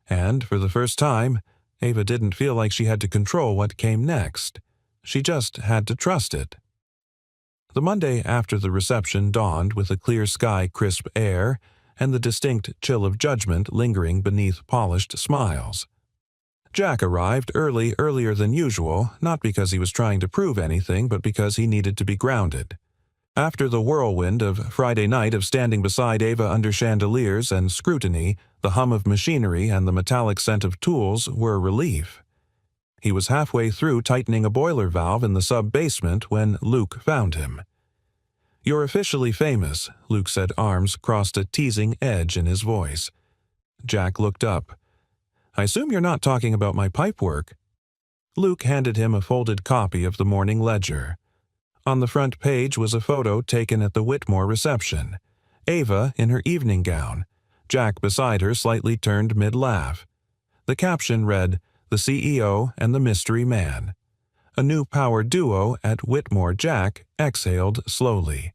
[SPEAKER 1] And, for the first time, Ava didn't feel like she had to control what came next. She just had to trust it. The Monday after the reception dawned with a clear sky, crisp air, and the distinct chill of judgment lingering beneath polished smiles. Jack arrived earlier than usual, not because he was trying to prove anything, but because he needed to be grounded. After the whirlwind of Friday night of standing beside Ava under chandeliers and scrutiny, the hum of machinery and the metallic scent of tools were a relief. He was halfway through tightening a boiler valve in the sub-basement when Luke found him. "You're officially famous," Luke said. Arms crossed a teasing edge in his voice. Jack looked up. "I assume you're not talking about my pipe work?" Luke handed him a folded copy of the Morning Ledger. On the front page was a photo taken at the Whitmore reception. Ava in her evening gown, Jack beside her slightly turned mid-laugh. The caption read, "The CEO and the Mystery Man." A new power duo at Whitmore. Jack exhaled slowly.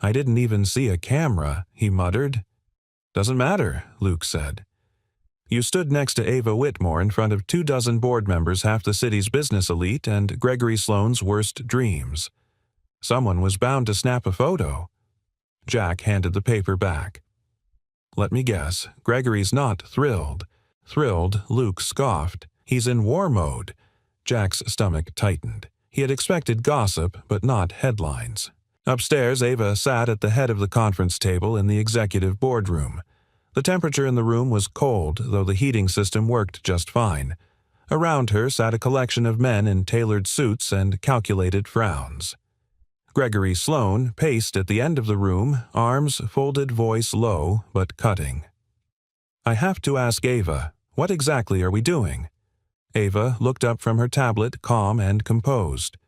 [SPEAKER 1] "I didn't even see a camera," he muttered. "Doesn't matter," Luke said. "You stood next to Ava Whitmore in front of 24 board members, half the city's business elite, and Gregory Sloane's worst dreams. Someone was bound to snap a photo." Jack handed the paper back. "Let me guess, Gregory's not thrilled." "Thrilled?" Luke scoffed. "He's in war mode." Jack's stomach tightened. He had expected gossip, but not headlines. Upstairs, Ava sat at the head of the conference table in the executive boardroom. The temperature in the room was cold, though the heating system worked just fine. Around her sat a collection of men in tailored suits and calculated frowns. Gregory Sloane paced at the end of the room, arms folded, voice low but cutting. "I have to ask Ava, what exactly are we doing?" Ava looked up from her tablet, calm and composed.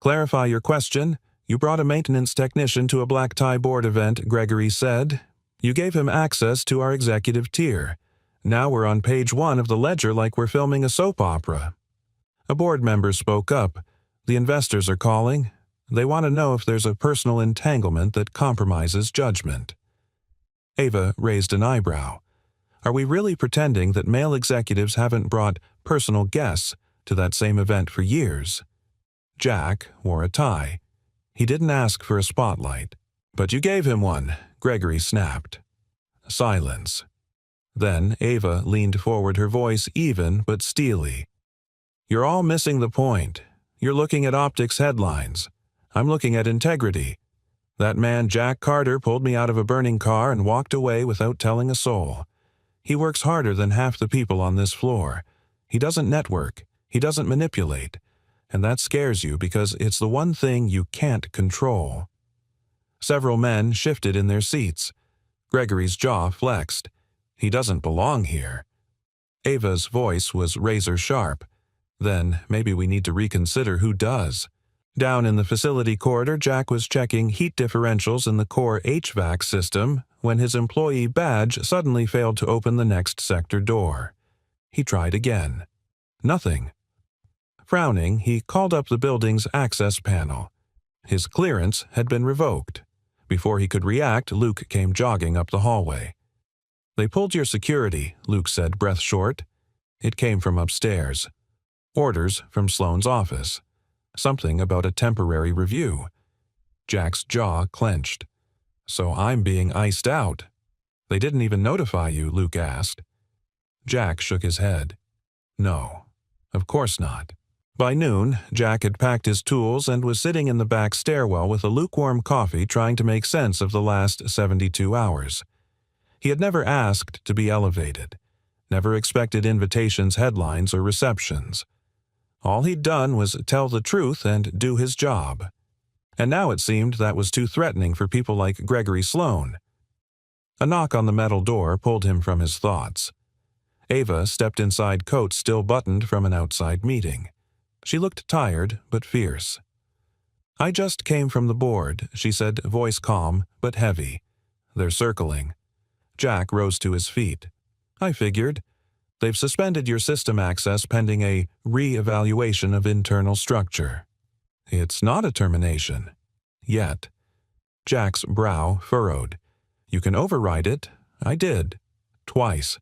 [SPEAKER 1] "Clarify your question. You brought a maintenance technician to a black tie board event," Gregory said. "You gave him access to our executive tier. Now we're on page 1 of the ledger like we're filming a soap opera." A board member spoke up. "The investors are calling. They want to know if there's a personal entanglement that compromises judgment." Ava raised an eyebrow. "Are we really pretending that male executives haven't brought personal guests to that same event for years?" Jack wore a tie. He didn't ask for a spotlight. "But you gave him one," Gregory snapped. Silence. Then Ava leaned forward, her voice even but steely. "You're all missing the point. You're looking at optics headlines. I'm looking at integrity. That man Jack Carter pulled me out of a burning car and walked away without telling a soul. He works harder than half the people on this floor. He doesn't network. He doesn't manipulate. And that scares you because it's the one thing you can't control." Several men shifted in their seats. Gregory's jaw flexed. "He doesn't belong here." Ava's voice was razor sharp. "Then maybe we need to reconsider who does." Down in the facility corridor, Jack was checking heat differentials in the core HVAC system when his employee badge suddenly failed to open the next sector door. He tried again. Nothing. Frowning, he called up the building's access panel. His clearance had been revoked. Before he could react, Luke came jogging up the hallway. "They pulled your security," Luke said, breath short. It came from upstairs. Orders from Sloane's office. Something about a temporary review. Jack's jaw clenched. "So I'm being iced out." "They didn't even notify you?" Luke asked. Jack shook his head. "No, of course not." By noon, Jack had packed his tools and was sitting in the back stairwell with a lukewarm coffee trying to make sense of the last 72 hours. He had never asked to be elevated, never expected invitations, headlines, or receptions. All he'd done was tell the truth and do his job. And now it seemed that was too threatening for people like Gregory Sloane. A knock on the metal door pulled him from his thoughts. Ava stepped inside, coat still buttoned from an outside meeting. She looked tired but fierce. "I just came from the board," she said, voice calm but heavy. "They're circling." Jack rose to his feet. "I figured. They've suspended your system access pending a re-evaluation of internal structure." "It's not a termination." "Yet." Jack's brow furrowed. "You can override it." "I did. Twice."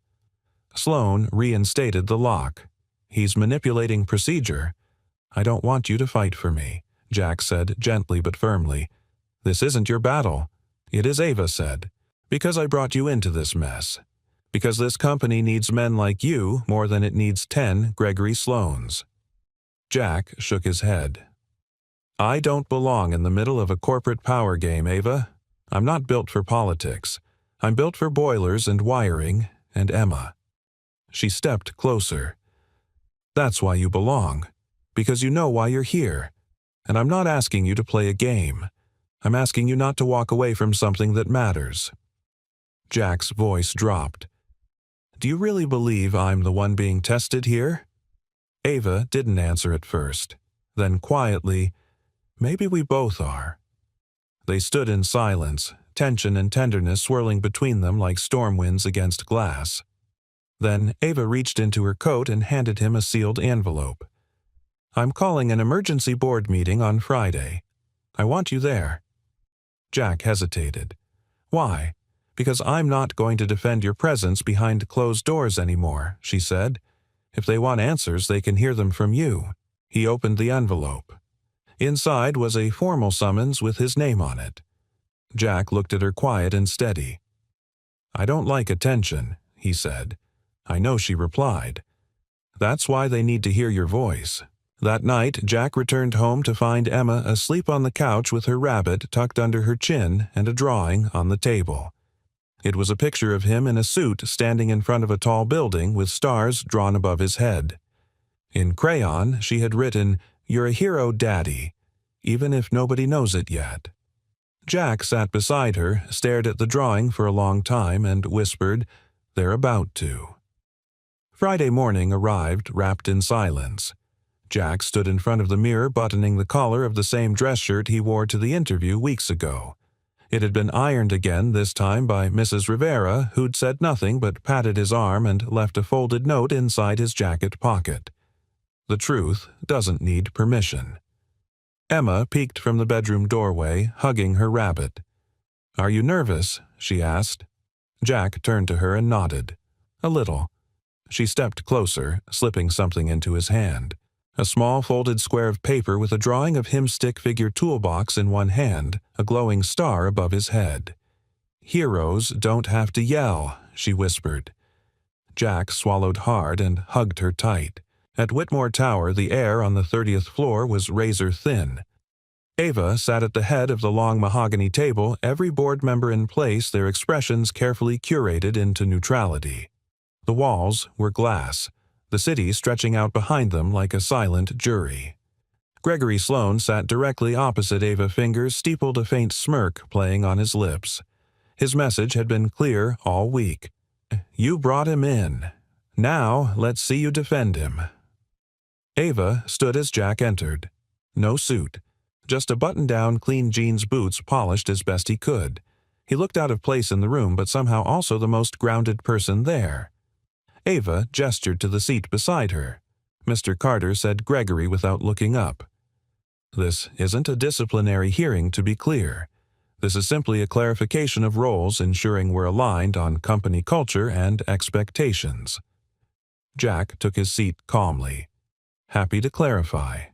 [SPEAKER 1] Sloane reinstated the lock. "He's manipulating procedure." "I don't want you to fight for me," Jack said gently but firmly. "This isn't your battle." "It is," Ava said. "Because I brought you into this mess. Because this company needs men like you more than it needs 10 Gregory Sloanes." Jack shook his head. "I don't belong in the middle of a corporate power game, Ava. I'm not built for politics. I'm built for boilers and wiring and Emma." She stepped closer. "That's why you belong. Because you know why you're here. And I'm not asking you to play a game. I'm asking you not to walk away from something that matters." Jack's voice dropped. "Do you really believe I'm the one being tested here?" Ava didn't answer at first. Then quietly, "Maybe we both are." They stood in silence, tension and tenderness swirling between them like storm winds against glass. Then Ava reached into her coat and handed him a sealed envelope. "I'm calling an emergency board meeting on Friday. I want you there." Jack hesitated. "Why?" "Because I'm not going to defend your presence behind closed doors anymore," she said. "If they want answers, they can hear them from you." He opened the envelope. Inside was a formal summons with his name on it. Jack looked at her quiet and steady. "I don't like attention," he said. "I know," she replied. "That's why they need to hear your voice." That night, Jack returned home to find Emma asleep on the couch with her rabbit tucked under her chin and a drawing on the table. It was a picture of him in a suit standing in front of a tall building with stars drawn above his head. In crayon, she had written, "You're a hero, Daddy, even if nobody knows it yet." Jack sat beside her, stared at the drawing for a long time, and whispered, "They're about to." Friday morning arrived wrapped in silence. Jack stood in front of the mirror buttoning the collar of the same dress shirt he wore to the interview weeks ago. It had been ironed again, this time by Mrs. Rivera, who'd said nothing but patted his arm and left a folded note inside his jacket pocket. The truth doesn't need permission. Emma peeked from the bedroom doorway, hugging her rabbit. "Are you nervous?" she asked. Jack turned to her and nodded. "A little." She stepped closer, slipping something into his hand. A small folded square of paper with a drawing of him stick figure toolbox in one hand, a glowing star above his head. "Heroes don't have to yell," she whispered. Jack swallowed hard and hugged her tight. At Whitmore Tower, the air on the 30th floor was razor thin. Ava sat at the head of the long mahogany table, every board member in place, their expressions carefully curated into neutrality. The walls were glass, the city stretching out behind them like a silent jury. Gregory Sloane sat directly opposite Ava, fingers steepled, a faint smirk playing on his lips. His message had been clear all week. "You brought him in. Now let's see you defend him." Ava stood as Jack entered. No suit. Just a button-down, clean jeans, boots polished as best he could. He looked out of place in the room, but somehow also the most grounded person there. Ava gestured to the seat beside her. Mr. Carter said Gregory without looking up. This isn't a disciplinary hearing, to be clear. This is simply a clarification of roles, ensuring we're aligned on company culture and expectations. Jack took his seat calmly. Happy to clarify.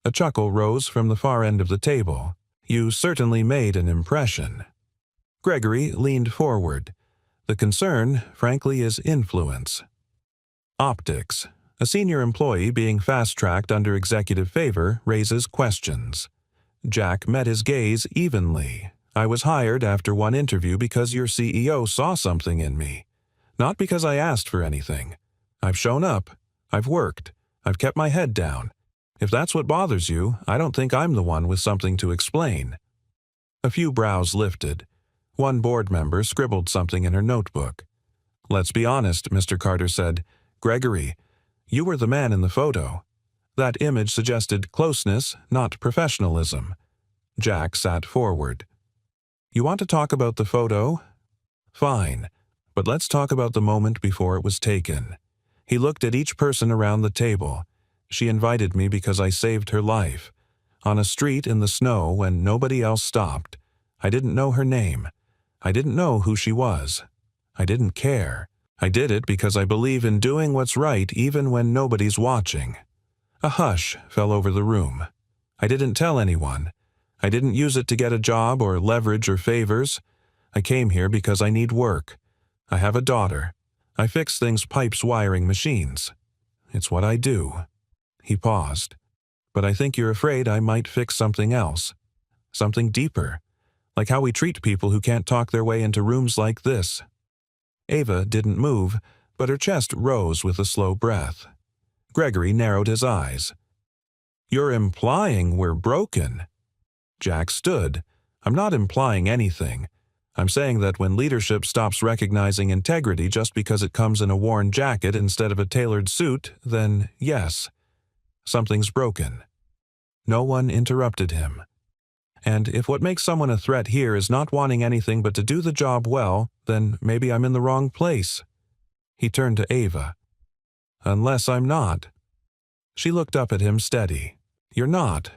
[SPEAKER 1] A chuckle rose from the far end of the table. You certainly made an impression. Gregory leaned forward. The concern, frankly, is influence. Optics. A senior employee being fast-tracked under executive favor raises questions. Jack met his gaze evenly. I was hired after one interview because your CEO saw something in me. Not because I asked for anything. I've shown up. I've worked. I've kept my head down. If that's what bothers you, I don't think I'm the one with something to explain. A few brows lifted. One board member scribbled something in her notebook. Let's be honest, Mr. Carter said. Gregory, you were the man in the photo. That image suggested closeness, not professionalism. Jack sat forward. You want to talk about the photo? Fine, but let's talk about the moment before it was taken. He looked at each person around the table. She invited me because I saved her life. On a street in the snow when nobody else stopped. I didn't know her name. I didn't know who she was. I didn't care. I did it because I believe in doing what's right even when nobody's watching. A hush fell over the room. I didn't tell anyone. I didn't use it to get a job or leverage or favors. I came here because I need work. I have a daughter. I fix things pipes, wiring, machines. It's what I do. He paused. But I think you're afraid I might fix something else. Something deeper. Like how we treat people who can't talk their way into rooms like this. Ava didn't move, but her chest rose with a slow breath. Gregory narrowed his eyes. You're implying we're broken. Jack stood. I'm not implying anything. I'm saying that when leadership stops recognizing integrity just because it comes in a worn jacket instead of a tailored suit, then yes, something's broken. No one interrupted him. And if what makes someone a threat here is not wanting anything but to do the job well, then maybe I'm in the wrong place. He turned to Ava. Unless I'm not. She looked up at him steady. You're not.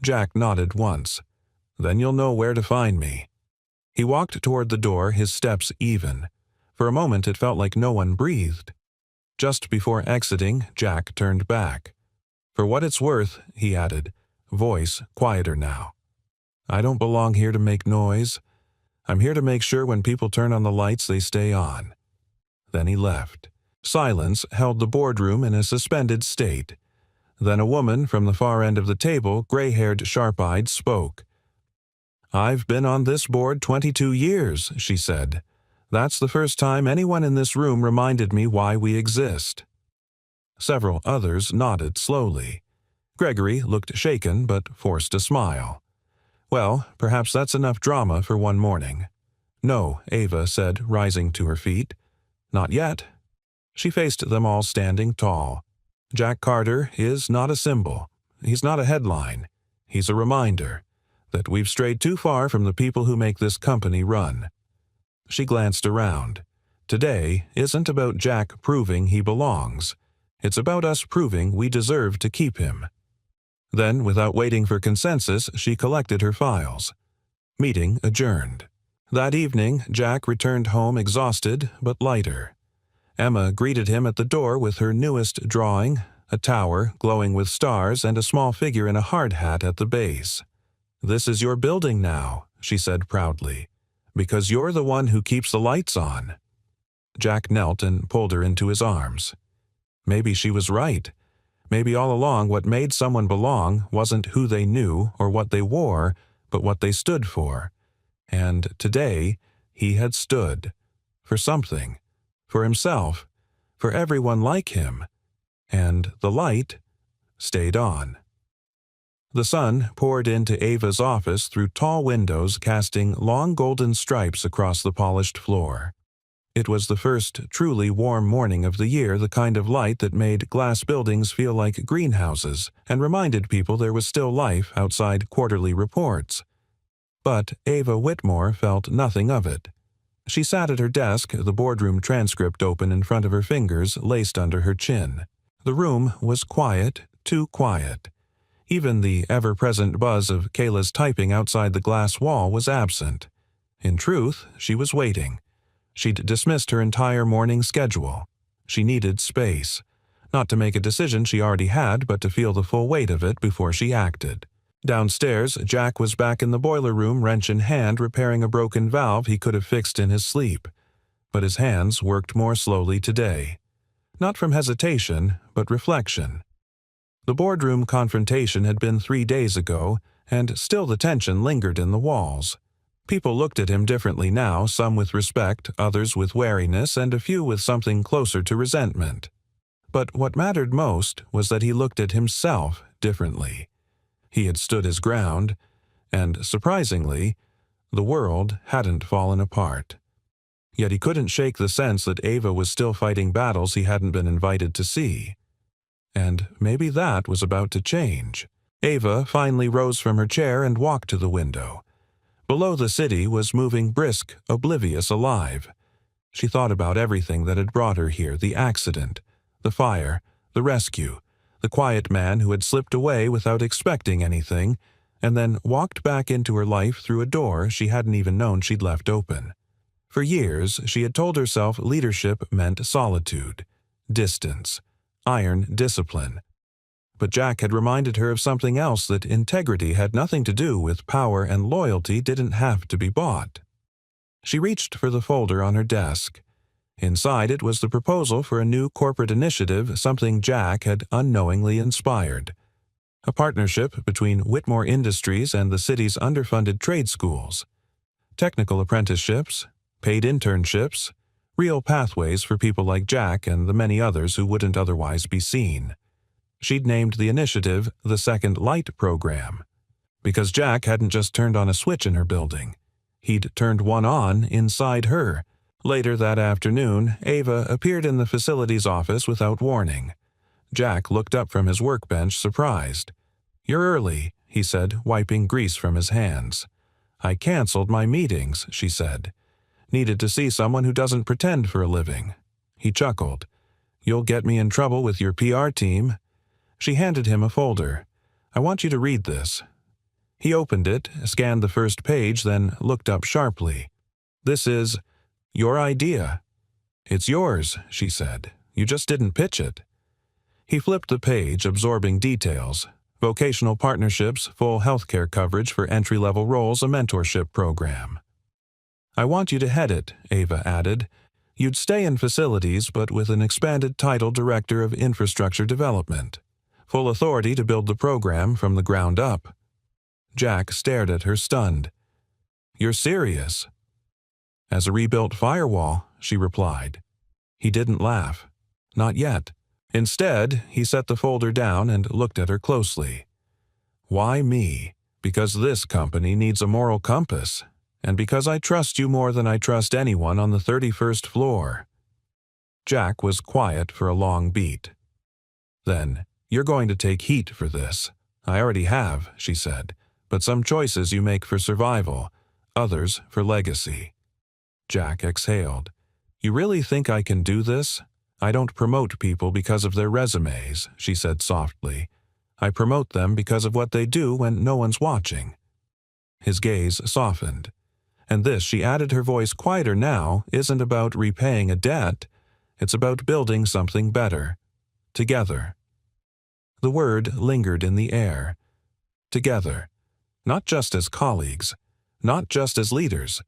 [SPEAKER 1] Jack nodded once. Then you'll know where to find me. He walked toward the door, his steps even. For a moment it felt like no one breathed. Just before exiting, Jack turned back. For what it's worth, he added, voice quieter now. I don't belong here to make noise. I'm here to make sure when people turn on the lights they stay on. Then he left. Silence held the boardroom in a suspended state. Then a woman from the far end of the table, gray-haired, sharp-eyed, spoke. I've been on this board 22 years, she said. That's the first time anyone in this room reminded me why we exist. Several others nodded slowly. Gregory looked shaken but forced a smile. Well, perhaps that's enough drama for one morning. No, Ava said, rising to her feet. Not yet. She faced them all standing tall. Jack Carter is not a symbol. He's not a headline. He's a reminder that we've strayed too far from the people who make this company run. She glanced around. Today isn't about Jack proving he belongs. It's about us proving we deserve to keep him. Then, without waiting for consensus, she collected her files. Meeting adjourned. That evening, Jack returned home exhausted but lighter. Emma greeted him at the door with her newest drawing, a tower glowing with stars and a small figure in a hard hat at the base. This is your building now, she said proudly, because you're the one who keeps the lights on. Jack knelt and pulled her into his arms. Maybe she was right. Maybe all along what made someone belong wasn't who they knew or what they wore, but what they stood for. And today, he had stood. For something. For himself. For everyone like him. And the light stayed on. The sun poured into Ava's office through tall windows, casting long golden stripes across the polished floor. It was the first truly warm morning of the year, the kind of light that made glass buildings feel like greenhouses and reminded people there was still life outside quarterly reports. But Ava Whitmore felt nothing of it. She sat at her desk, the boardroom transcript open in front of her fingers, laced under her chin. The room was quiet, too quiet. Even the ever-present buzz of Kayla's typing outside the glass wall was absent. In truth, she was waiting. She'd dismissed her entire morning schedule. She needed space. Not to make a decision she already had, but to feel the full weight of it before she acted. Downstairs, Jack was back in the boiler room, wrench in hand, repairing a broken valve he could have fixed in his sleep. But his hands worked more slowly today. Not from hesitation, but reflection. The boardroom confrontation had been 3 days ago, and still the tension lingered in the walls. People looked at him differently now, some with respect, others with wariness, and a few with something closer to resentment. But what mattered most was that he looked at himself differently. He had stood his ground, and, surprisingly, the world hadn't fallen apart. Yet he couldn't shake the sense that Ava was still fighting battles he hadn't been invited to see. And maybe that was about to change. Ava finally rose from her chair and walked to the window. Below, the city was moving brisk, oblivious, alive. She thought about everything that had brought her here, the accident, the fire, the rescue, the quiet man who had slipped away without expecting anything, and then walked back into her life through a door she hadn't even known she'd left open. For years, she had told herself leadership meant solitude, distance, iron discipline. But Jack had reminded her of something else, that integrity had nothing to do with power and loyalty didn't have to be bought. She reached for the folder on her desk. Inside it was the proposal for a new corporate initiative, something Jack had unknowingly inspired. A partnership between Whitmore Industries and the city's underfunded trade schools. Technical apprenticeships, paid internships, real pathways for people like Jack and the many others who wouldn't otherwise be seen. She'd named the initiative the Second Light Program, because Jack hadn't just turned on a switch in her building. He'd turned one on inside her. Later that afternoon, Ava appeared in the facility's office without warning. Jack looked up from his workbench, surprised. "You're early," he said, wiping grease from his hands. "I canceled my meetings," she said. "Needed to see someone who doesn't pretend for a living." He chuckled. "You'll get me in trouble with your PR team." She handed him a folder. "I want you to read this." He opened it, scanned the first page, then looked up sharply. "This is your idea." "It's yours," she said. "You just didn't pitch it." He flipped the page, absorbing details. Vocational partnerships, full healthcare coverage for entry-level roles, a mentorship program. "I want you to head it," Ava added. "You'd stay in facilities, but with an expanded title, Director of Infrastructure Development. Full authority to build the program from the ground up." Jack stared at her, stunned. "You're serious?" "As a rebuilt firewall," she replied. He didn't laugh. Not yet. Instead, he set the folder down and looked at her closely. "Why me? Because this company needs a moral compass, and because I trust you more than I trust anyone on the 31st floor." Jack was quiet for a long beat. Then, "You're going to take heat for this. I already have," she said, "but some choices you make for survival, others for legacy." Jack exhaled. "You really think I can do this? I don't promote people because of their resumes," she said softly. "I promote them because of what they do when no one's watching." His gaze softened. "And this," she added, her voice quieter now, "isn't about repaying a debt. It's about building something better. Together." The word lingered in the air. Together. Not just as colleagues, not just as leaders,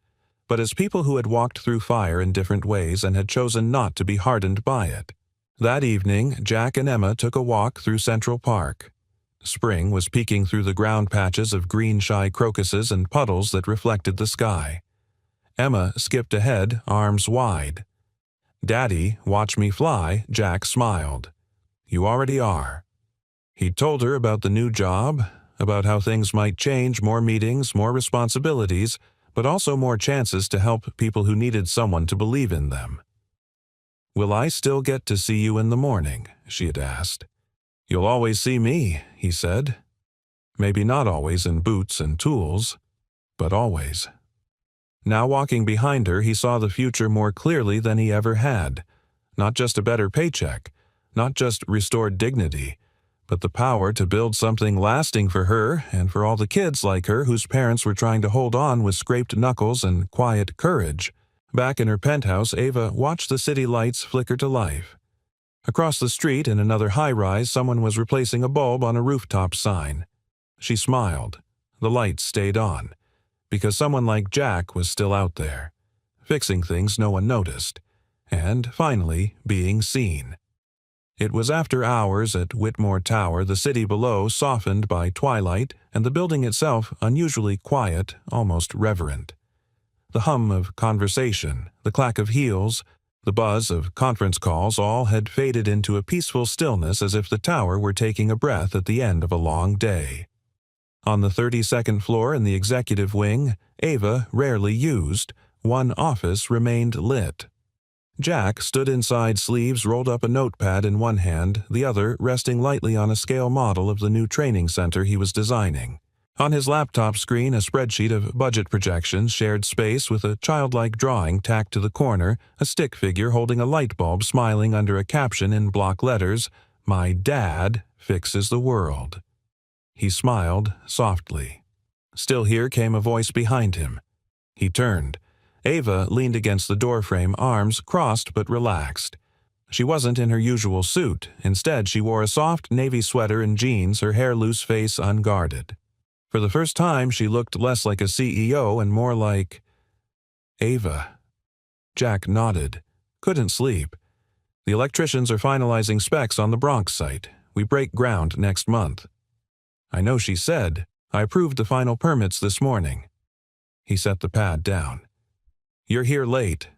[SPEAKER 1] but as people who had walked through fire in different ways and had chosen not to be hardened by it. That evening, Jack and Emma took a walk through Central Park. Spring was peeking through the ground patches of green shy crocuses and puddles that reflected the sky. Emma skipped ahead, arms wide. "Daddy, watch me fly," Jack smiled. "You already are." He'd told her about the new job, about how things might change, more meetings, more responsibilities, but also more chances to help people who needed someone to believe in them. "Will I still get to see you in the morning?" she had asked. "You'll always see me," he said. Maybe not always in boots and tools, but always. Now walking behind her, he saw the future more clearly than he ever had. Not just a better paycheck, not just restored dignity, but the power to build something lasting for her and for all the kids like her whose parents were trying to hold on with scraped knuckles and quiet courage. Back in her penthouse, Ava watched the city lights flicker to life. Across the street, in another high-rise, someone was replacing a bulb on a rooftop sign. She smiled. The lights stayed on, because someone like Jack was still out there, fixing things no one noticed, and, finally, being seen. It was after hours at Whitmore Tower, the city below softened by twilight, and the building itself unusually quiet, almost reverent. The hum of conversation, the clack of heels, the buzz of conference calls all had faded into a peaceful stillness as if the tower were taking a breath at the end of a long day. On the 32nd floor in the executive wing, Ava rarely used, one office remained lit. Jack stood inside, sleeves rolled up, a notepad in one hand, the other resting lightly on a scale model of the new training center he was designing. On his laptop screen, a spreadsheet of budget projections shared space with a childlike drawing tacked to the corner, a stick figure holding a light bulb smiling under a caption in block letters, "My dad fixes the world." He smiled softly. Still here came a voice behind him. He turned. Ava leaned against the doorframe, arms crossed but relaxed. She wasn't in her usual suit. Instead, she wore a soft navy sweater and jeans, her hair loose, face unguarded. For the first time, she looked less like a CEO and more like Ava. Jack nodded. Couldn't sleep. The electricians are finalizing specs on the Bronx site. We break ground next month. I know, she said. I approved the final permits this morning. He set the pad down. You're here late.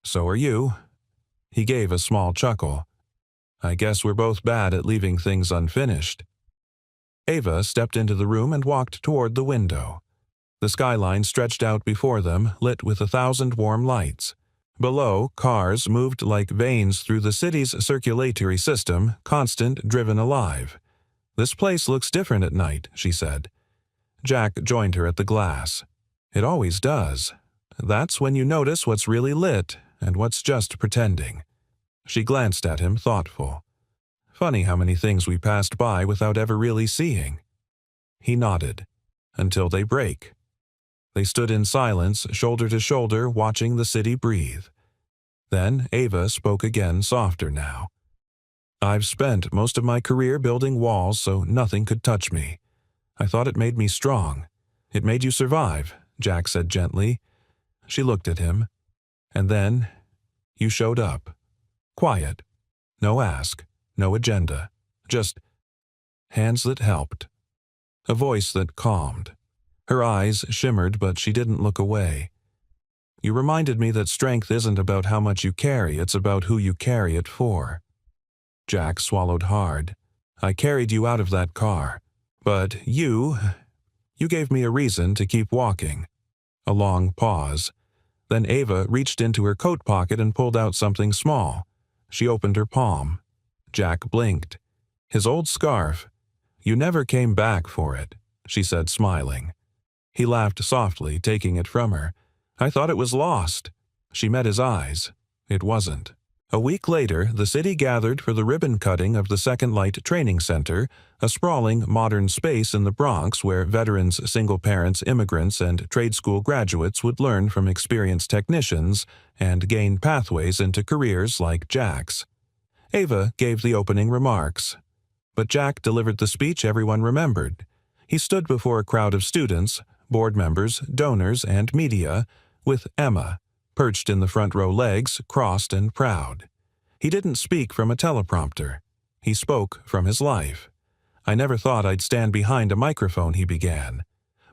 [SPEAKER 1] So are you. He gave a small chuckle. I guess we're both bad at leaving things unfinished. Ava stepped into the room and walked toward the window. The skyline stretched out before them, lit with 1,000 warm lights. Below, cars moved like veins through the city's circulatory system, constant, driven alive. This place looks different at night, she said. Jack joined her at the glass. It always does. That's when you notice what's really lit and what's just pretending. She glanced at him, thoughtful. Funny how many things we passed by without ever really seeing. He nodded. Until they break. They stood in silence, shoulder to shoulder, watching the city breathe. Then Ava spoke again, softer now. I've spent most of my career building walls so nothing could touch me. I thought it made me strong. It made you survive, Jack said gently. She looked at him. And then you showed up. Quiet. No ask. No agenda. Just hands that helped. A voice that calmed. Her eyes shimmered, but she didn't look away. You reminded me that strength isn't about how much you carry, it's about who you carry it for. Jack swallowed hard. I carried you out of that car. But you gave me a reason to keep walking. A long pause. Then Ava reached into her coat pocket and pulled out something small. She opened her palm. Jack blinked. His old scarf. You never came back for it, she said, smiling. He laughed softly, taking it from her. I thought it was lost. She met his eyes. It wasn't. A week later, the city gathered for the ribbon cutting of the Second Light Training Center, a sprawling, modern space in the Bronx where veterans, single parents, immigrants, and trade school graduates would learn from experienced technicians and gain pathways into careers like Jack's. Ava gave the opening remarks. But Jack delivered the speech everyone remembered. He stood before a crowd of students, board members, donors, and media, with Emma, perched in the front row, legs crossed and proud. He didn't speak from a teleprompter. He spoke from his life. I never thought I'd stand behind a microphone, he began.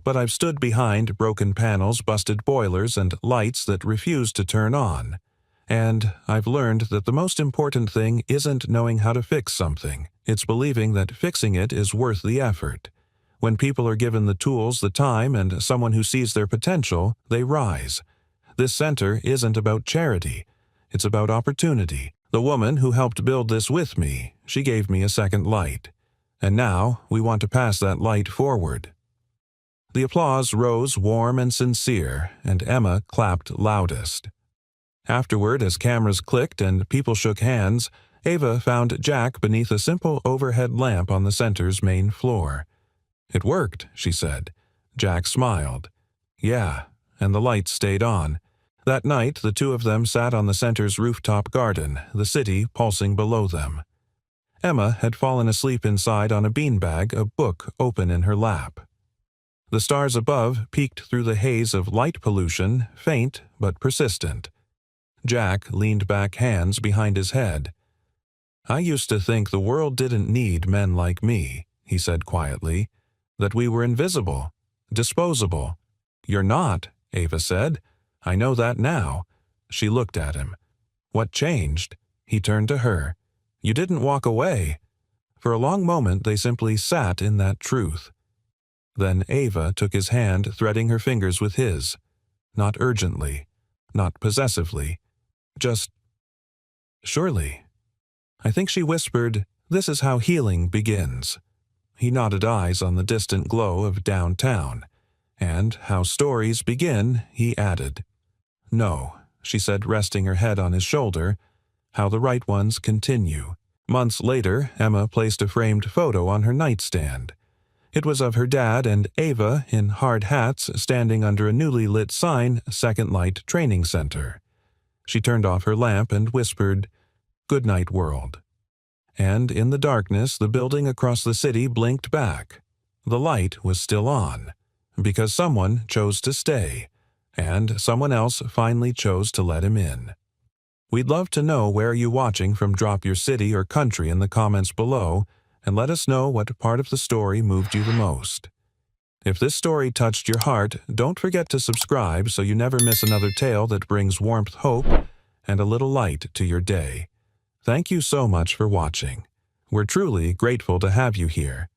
[SPEAKER 1] But I've stood behind broken panels, busted boilers, and lights that refused to turn on. And I've learned that the most important thing isn't knowing how to fix something. It's believing that fixing it is worth the effort. When people are given the tools, the time, and someone who sees their potential, they rise. This center isn't about charity. It's about opportunity. The woman who helped build this with me, she gave me a second light. And now we want to pass that light forward. The applause rose warm and sincere, and Emma clapped loudest. Afterward, as cameras clicked and people shook hands, Ava found Jack beneath a simple overhead lamp on the center's main floor. "It worked," she said. Jack smiled. "Yeah, and the lights stayed on." That night, the two of them sat on the center's rooftop garden, the city pulsing below them. Emma had fallen asleep inside on a beanbag, a book open in her lap. The stars above peeked through the haze of light pollution, faint but persistent. Jack leaned back, hands behind his head. "I used to think the world didn't need men like me," he said quietly, "that we were invisible, disposable." "You're not," Ava said. "I know that now." She looked at him. "What changed?" He turned to her. "You didn't walk away." For a long moment they simply sat in that truth. Then Ava took his hand, threading her fingers with his. Not urgently, not possessively, just surely. I think she whispered, "This is how healing begins." He nodded, eyes on the distant glow of downtown. "And how stories begin," he added. "No," she said, resting her head on his shoulder, "how the right ones continue." Months later, Emma placed a framed photo on her nightstand. It was of her dad and Ava in hard hats standing under a newly lit sign, Second Light Training Center. She turned off her lamp and whispered, "Good night, world." And in the darkness, the building across the city blinked back. The light was still on, because someone chose to stay, and someone else finally chose to let him in. We'd love to know where you're watching from. Drop your city or country in the comments below, and let us know what part of the story moved you the most. If this story touched your heart, don't forget to subscribe so you never miss another tale that brings warmth, hope, and a little light to your day. Thank you so much for watching. We're truly grateful to have you here.